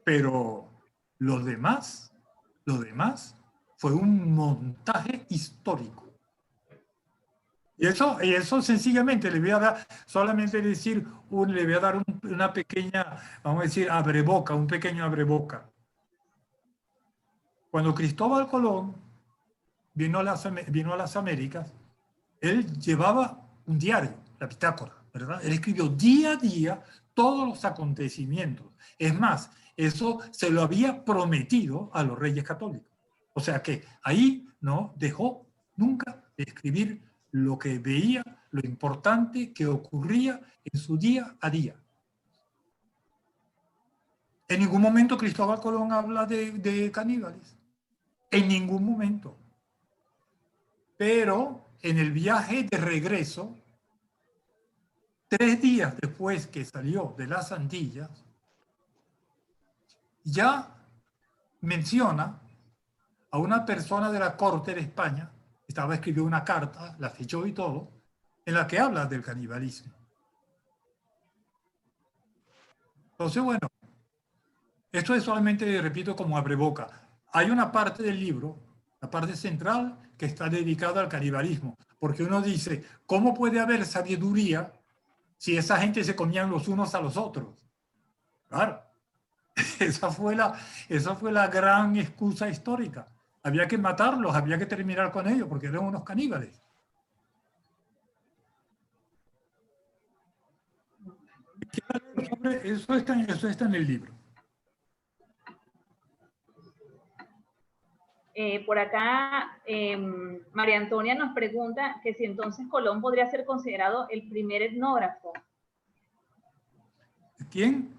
pero los demás fue un montaje histórico. Y eso sencillamente le voy a dar, solamente decir, le voy a dar una pequeña, vamos a decir, abreboca, un pequeño abreboca. Cuando Cristóbal Colón vino a las Américas, él llevaba un diario, la bitácora, ¿verdad? Él escribió día a día todos los acontecimientos. Es más, eso se lo había prometido a los reyes católicos. O sea que ahí no dejó nunca de escribir lo que veía, lo importante que ocurría en su día a día. En ningún momento Cristóbal Colón habla de caníbales. En ningún momento. Pero en el viaje de regreso, 3 días después que salió de las Antillas, ya menciona a una persona de la corte de España, estaba escribiendo una carta, la fechó y todo, en la que habla del canibalismo. Entonces, bueno, esto es solamente, repito, como abreboca. Hay una parte del libro, la parte central, que está dedicada al canibalismo, porque uno dice, ¿cómo puede haber sabiduría si esa gente se comían los unos a los otros? Claro, esa fue la gran excusa histórica. había que matarlos, había que terminar con ellos, porque eran unos caníbales. Eso está en el libro. Por acá, María Antonia nos pregunta que si entonces Colón podría ser considerado el primer etnógrafo. ¿Quién?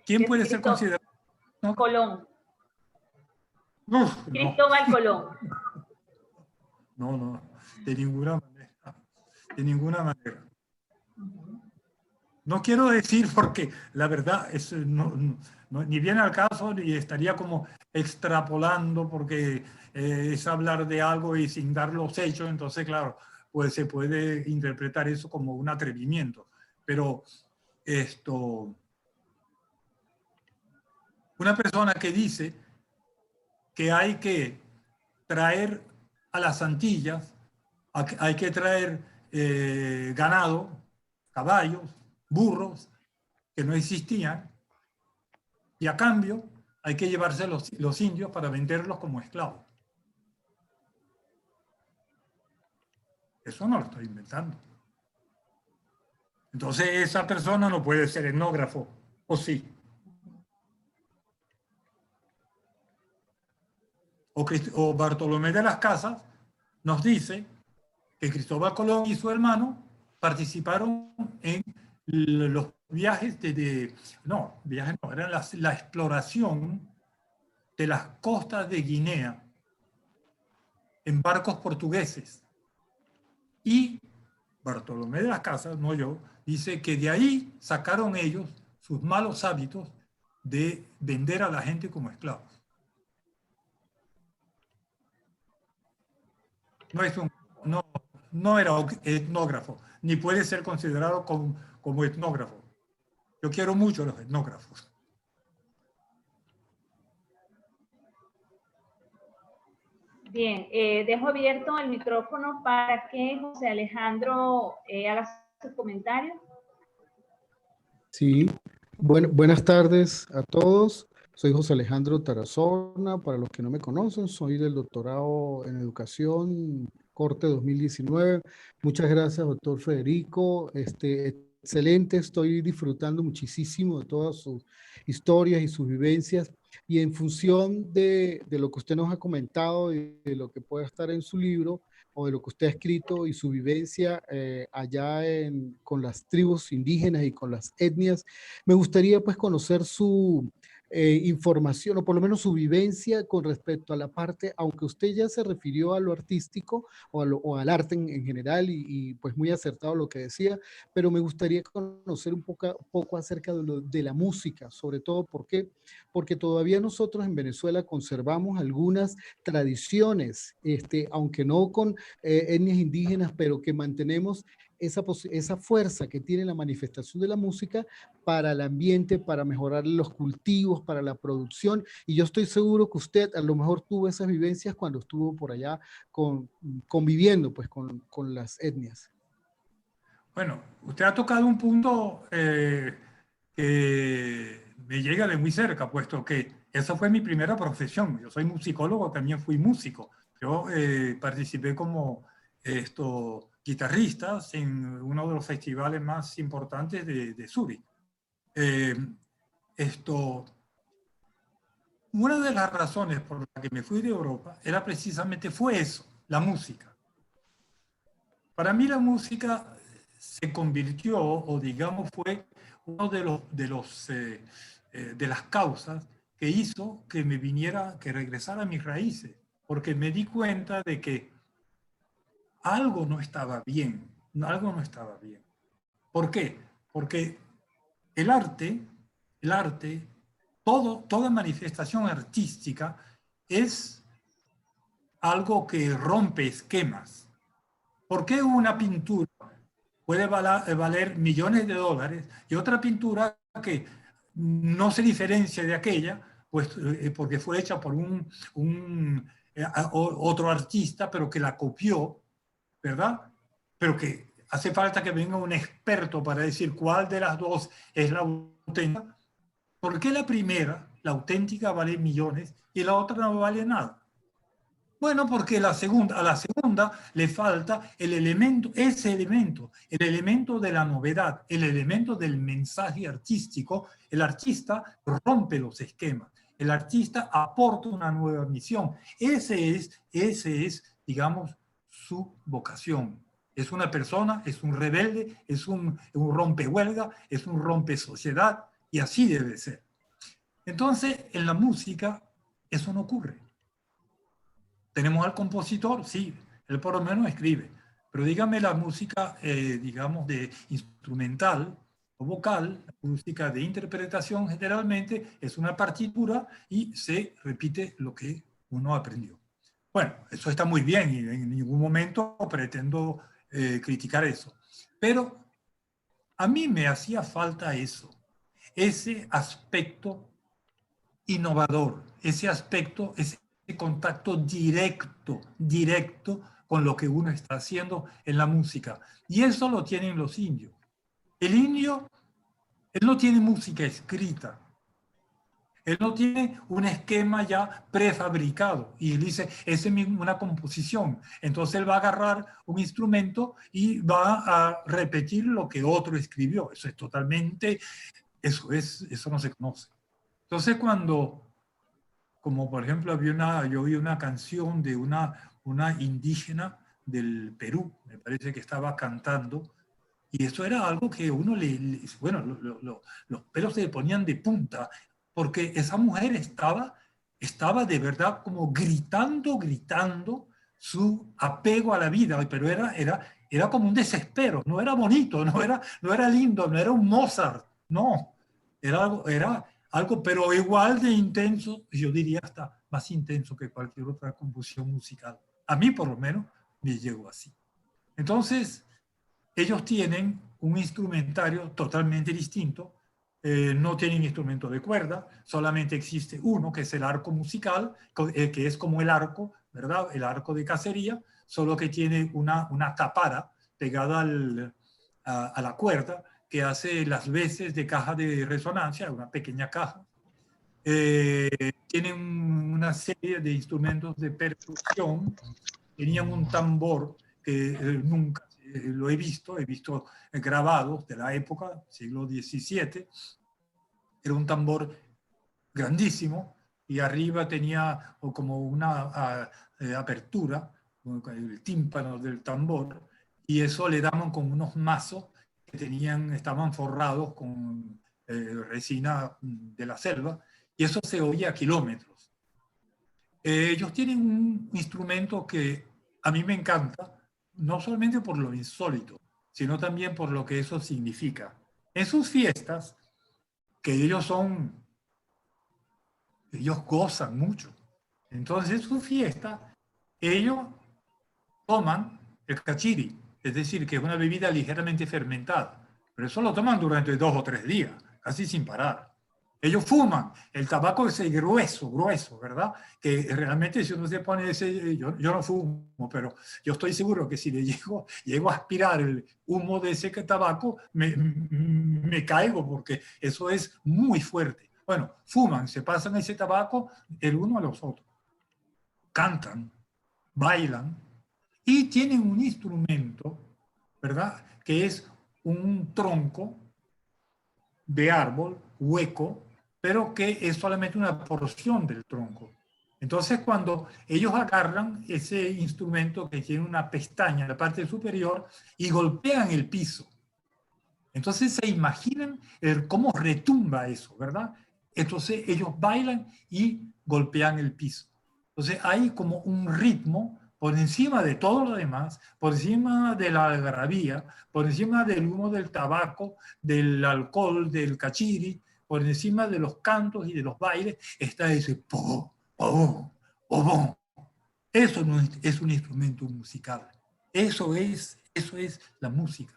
¿Quién puede ser considerado? ¿No? Colón. Uf, Cristóbal Colón. No, de ninguna manera. De ninguna manera. No quiero decir porque la verdad es, ni viene al caso ni estaría como extrapolando porque es hablar de algo y sin dar los hechos, entonces claro, pues se puede interpretar eso como un atrevimiento. Pero una persona que dice que hay que traer a las Antillas, hay que traer ganado, caballos, burros, que no existían, y a cambio hay que llevarse los indios para venderlos como esclavos. Eso no lo estoy inventando. Entonces esa persona no puede ser etnógrafo, ¿o sí? O Bartolomé de las Casas nos dice que Cristóbal Colón y su hermano participaron en los viajes eran la exploración de las costas de Guinea en barcos portugueses. Y Bartolomé de las Casas, no yo, dice que de ahí sacaron ellos sus malos hábitos de vender a la gente como esclavos. No era etnógrafo, ni puede ser considerado como etnógrafo. Yo quiero mucho a los etnógrafos. Bien, dejo abierto el micrófono para que José Alejandro haga sus comentarios. Sí, buenas tardes a todos. Soy José Alejandro Tarazona. Para los que no me conocen, soy del doctorado en educación, corte 2019. Muchas gracias, doctor Federico. Excelente, estoy disfrutando muchísimo de todas sus historias y sus vivencias. Y en función de lo que usted nos ha comentado y de lo que puede estar en su libro, o de lo que usted ha escrito y su vivencia allá con las tribus indígenas y con las etnias, me gustaría pues conocer su información o por lo menos su vivencia con respecto a la parte, aunque usted ya se refirió a lo artístico o al arte en general y pues muy acertado lo que decía, pero me gustaría conocer un poco acerca de la música, sobre todo porque todavía nosotros en Venezuela conservamos algunas tradiciones, aunque no con etnias indígenas, pero que mantenemos esa fuerza que tiene la manifestación de la música para el ambiente, para mejorar los cultivos, para la producción. Y yo estoy seguro que usted a lo mejor tuvo esas vivencias cuando estuvo por allá conviviendo pues, con las etnias. Bueno, usted ha tocado un punto que me llega de muy cerca, puesto que esa fue mi primera profesión. Yo soy musicólogo, también fui músico. Yo participé como guitarristas en uno de los festivales más importantes de Zúrich. Una de las razones por las que me fui de Europa fue eso, la música. Para mí la música se convirtió, o digamos fue uno de las causas que hizo que que regresara a mis raíces, porque me di cuenta de que algo no estaba bien, ¿Por qué? Porque el arte, toda manifestación artística es algo que rompe esquemas. ¿Por qué una pintura puede valer millones de dólares y otra pintura que no se diferencia de aquella, pues porque fue hecha por otro artista, pero que la copió, ¿verdad? Pero que hace falta que venga un experto para decir cuál de las dos es la auténtica? ¿Por qué la primera, la auténtica, vale millones y la otra no vale nada? Bueno, porque a la segunda le falta el elemento, el elemento de la novedad, el elemento del mensaje artístico. El artista rompe los esquemas, el artista aporta una nueva misión. Ese es, digamos, su vocación. Es una persona, es un rebelde, es un rompehuelga, es un rompe sociedad, y así debe ser. Entonces, en la música, eso no ocurre. Tenemos al compositor, sí, él por lo menos escribe, pero dígame la música, digamos, de instrumental o vocal, la música de interpretación generalmente es una partitura y se repite lo que uno aprendió. Bueno, eso está muy bien y en ningún momento pretendo criticar eso, pero a mí me hacía falta eso, ese aspecto innovador, ese aspecto, ese contacto directo con lo que uno está haciendo en la música. Y eso lo tienen los indios. El indio, él no tiene música escrita. Él no tiene un esquema ya prefabricado. Y él dice, esa es una composición. Entonces él va a agarrar un instrumento y va a repetir lo que otro escribió. Eso es totalmente, eso no se conoce. Entonces cuando como por ejemplo yo oí una canción de una indígena del Perú, me parece que estaba cantando, y eso era algo que uno bueno, los pelos se le ponían de punta, porque esa mujer estaba de verdad como gritando su apego a la vida, pero era como un desespero, no era bonito, no era lindo, no era un Mozart, no, era algo, pero igual de intenso, yo diría hasta más intenso que cualquier otra composición musical. A mí, por lo menos, me llegó así. Entonces, ellos tienen un instrumentario totalmente distinto. No tienen instrumento de cuerda, solamente existe uno, que es el arco musical, que es como el arco, ¿verdad? El arco de cacería, solo que tiene una tapada pegada a la cuerda, que hace las veces de caja de resonancia, una pequeña caja. Tienen una serie de instrumentos de percusión. Tenían un tambor que nunca lo he visto grabados de la época, siglo XVII. Era un tambor grandísimo y arriba tenía como una apertura, el tímpano del tambor, y eso le daban con unos mazos que estaban forrados con resina de la selva, y eso se oía a kilómetros. Ellos tienen un instrumento que a mí me encanta, no solamente por lo insólito, sino también por lo que eso significa. En sus fiestas, que ellos gozan mucho. Entonces, en su fiesta, ellos toman el cachiri, es decir, que es una bebida ligeramente fermentada, pero eso lo toman durante 2 o 3 días, casi sin parar. Ellos fuman, el tabaco es grueso, ¿verdad? Que realmente si uno se pone ese, yo no fumo, pero yo estoy seguro que si le llego a aspirar el humo de ese tabaco, me caigo porque eso es muy fuerte. Bueno, fuman, se pasan ese tabaco el uno a los otros, cantan, bailan y tienen un instrumento, ¿verdad? Que es un tronco de árbol hueco, pero que es solamente una porción del tronco. Entonces, cuando ellos agarran ese instrumento que tiene una pestaña en la parte superior y golpean el piso, entonces se imaginan cómo retumba eso, ¿verdad? Entonces ellos bailan y golpean el piso. Entonces hay como un ritmo por encima de todo lo demás, por encima de la algarabía, por encima del humo del tabaco, del alcohol, del cachiri, por encima de los cantos y de los bailes, está ese po, po, po, po. Eso no es un instrumento musical. Eso es la música.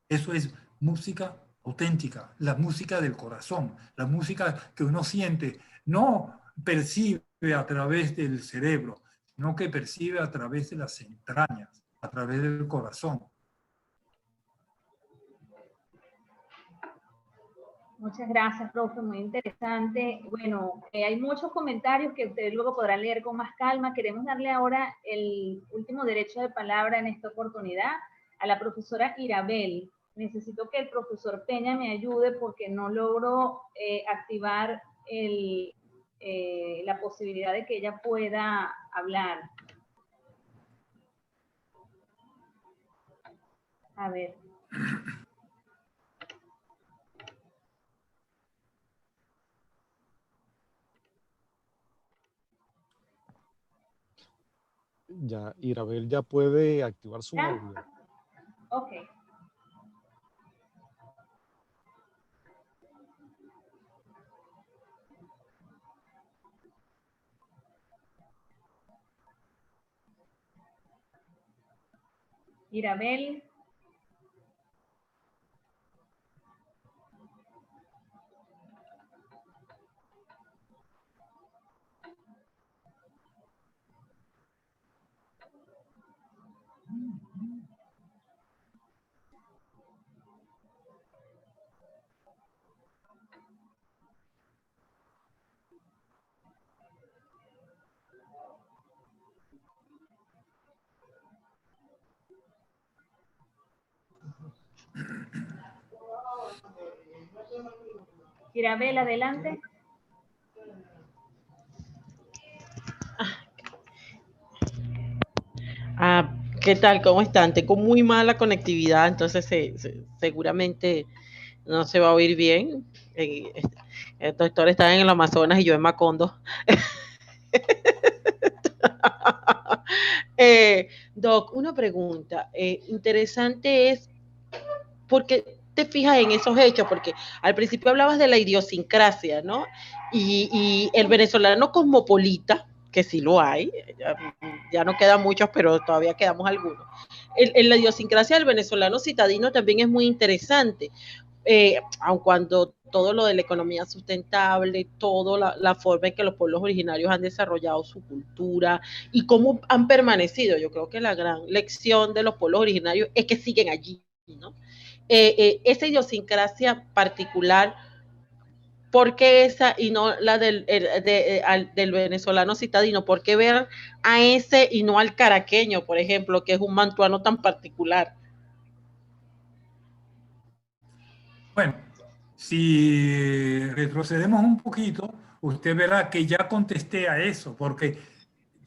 Eso es música auténtica, la música del corazón, la música que uno siente, no percibe a través del cerebro, sino que percibe a través de las entrañas, a través del corazón. Muchas gracias, profe, muy interesante. Bueno, hay muchos comentarios que ustedes luego podrán leer con más calma. Queremos darle ahora el último derecho de palabra en esta oportunidad a la profesora Irabel. Necesito que el profesor Peña me ayude porque no logro activar la posibilidad de que ella pueda hablar. A ver. Ya, Irabel ya puede activar su ¿Ya? audio. Ok. Irabel. Irabel, adelante. ¿Qué tal? ¿Cómo están? Tengo muy mala conectividad, entonces seguramente no se va a oír bien. El doctor está en el Amazonas y yo en Macondo. Doc, una pregunta. Interesante es, ¿por qué te fijas en esos hechos? Porque al principio hablabas de la idiosincrasia, ¿no? Y el venezolano cosmopolita, que sí lo hay, ya no quedan muchos, pero todavía quedamos algunos. La idiosincrasia del venezolano citadino también es muy interesante, aun cuando todo lo de la economía sustentable, toda la forma en que los pueblos originarios han desarrollado su cultura y cómo han permanecido. Yo creo que la gran lección de los pueblos originarios es que siguen allí, ¿no? Esa idiosincrasia particular, ¿por qué esa y no la del venezolano citadino? ¿Por qué ver a ese y no al caraqueño, por ejemplo, que es un mantuano tan particular? Bueno, si retrocedemos un poquito, usted verá que ya contesté a eso, porque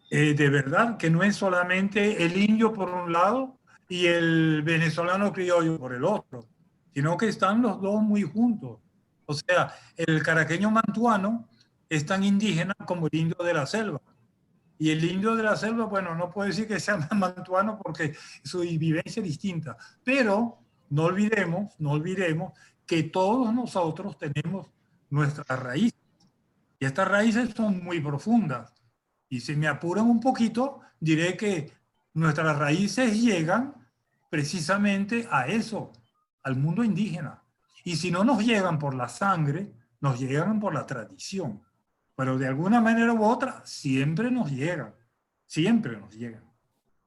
de verdad que no es solamente el indio por un lado y el venezolano criollo por el otro, sino que están los dos muy juntos. O sea, el caraqueño mantuano es tan indígena como el indio de la selva. Y el indio de la selva, bueno, no puedo decir que sea mantuano porque su vivencia es distinta, pero no olvidemos que todos nosotros tenemos nuestras raíces. Y estas raíces son muy profundas. Y si me apuran un poquito, diré que nuestras raíces llegan precisamente a eso, al mundo indígena. Y si no nos llegan por la sangre, nos llegan por la tradición. Pero de alguna manera u otra, siempre nos llegan. Siempre nos llegan.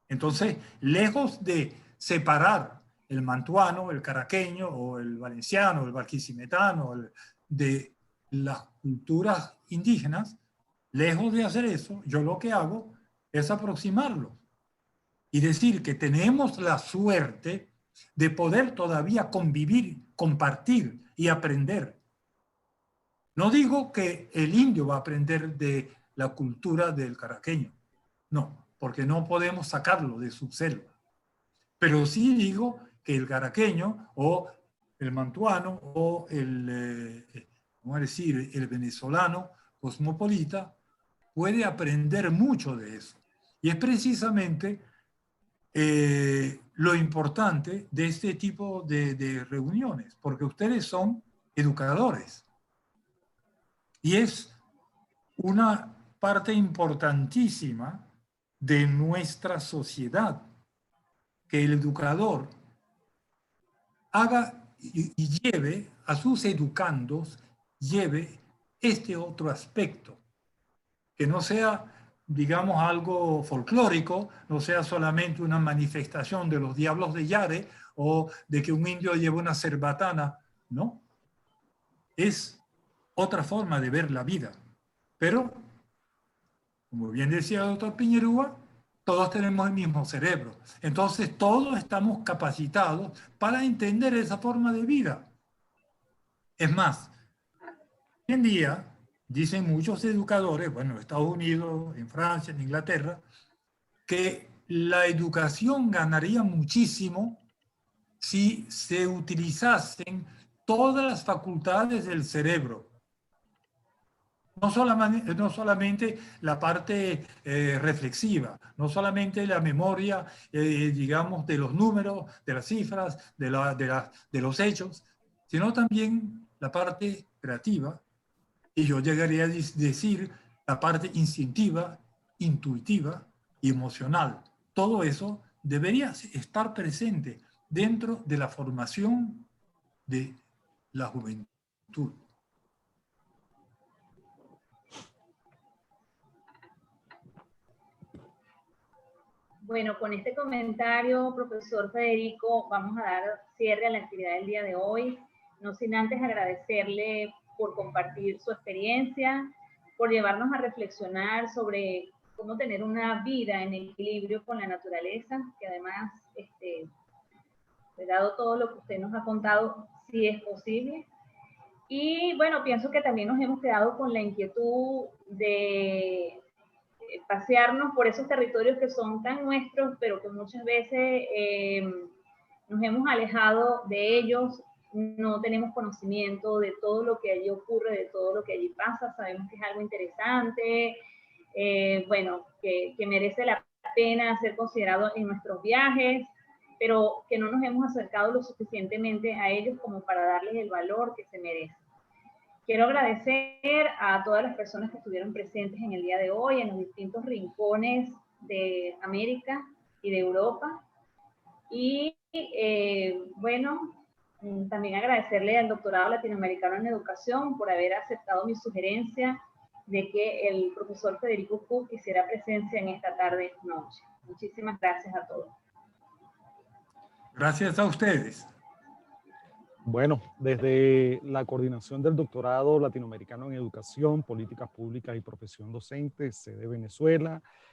Entonces, lejos de separar el mantuano, el caraqueño, o el valenciano, el barquisimetano, de las culturas indígenas, lejos de hacer eso, yo lo que hago es aproximarlos y decir que tenemos la suerte de poder todavía convivir, compartir y aprender. No digo que el indio va a aprender de la cultura del caraqueño, no, porque no podemos sacarlo de su selva. Pero sí digo que el caraqueño o el mantuano o vamos a decir, el venezolano cosmopolita puede aprender mucho de eso. Y es precisamente lo importante de este tipo de reuniones, porque ustedes son educadores. Y es una parte importantísima de nuestra sociedad que el educador haga y lleve a sus educandos, lleve este otro aspecto, que no sea, digamos, algo folclórico, no sea solamente una manifestación de los diablos de Yare o de que un indio lleve una cerbatana, ¿no? es otra forma de ver la vida. Pero, como bien decía el doctor Piñerúa, todos tenemos el mismo cerebro. Entonces, todos estamos capacitados para entender esa forma de vida. Es más, hoy en día, dicen muchos educadores, bueno, en Estados Unidos, en Francia, en Inglaterra, que la educación ganaría muchísimo si se utilizasen todas las facultades del cerebro. No solamente la parte reflexiva, no solamente la memoria, digamos, de los números, de las cifras, de los hechos, sino también la parte creativa, y yo llegaría a decir la parte instintiva, intuitiva y emocional. Todo eso debería estar presente dentro de la formación de la juventud. Bueno, con este comentario, profesor Federico, vamos a dar cierre a la actividad del día de hoy, no sin antes agradecerle por compartir su experiencia, por llevarnos a reflexionar sobre cómo tener una vida en equilibrio con la naturaleza, que además, dado todo lo que usted nos ha contado, sí es posible. Y bueno, pienso que también nos hemos quedado con la inquietud de pasearnos por esos territorios que son tan nuestros, pero que muchas veces nos hemos alejado de ellos, no tenemos conocimiento de todo lo que allí ocurre, de todo lo que allí pasa, sabemos que es algo interesante, bueno, que merece la pena ser considerado en nuestros viajes, pero que no nos hemos acercado lo suficientemente a ellos como para darles el valor que se merecen. Quiero agradecer a todas las personas que estuvieron presentes en el día de hoy, en los distintos rincones de América y de Europa. Y bueno, también agradecerle al Doctorado Latinoamericano en Educación por haber aceptado mi sugerencia de que el profesor Federico Cook hiciera presencia en esta tarde-noche. Muchísimas gracias a todos. Gracias a ustedes. Bueno, desde la coordinación del Doctorado Latinoamericano en Educación, Políticas Públicas y Profesión Docente, sede Venezuela,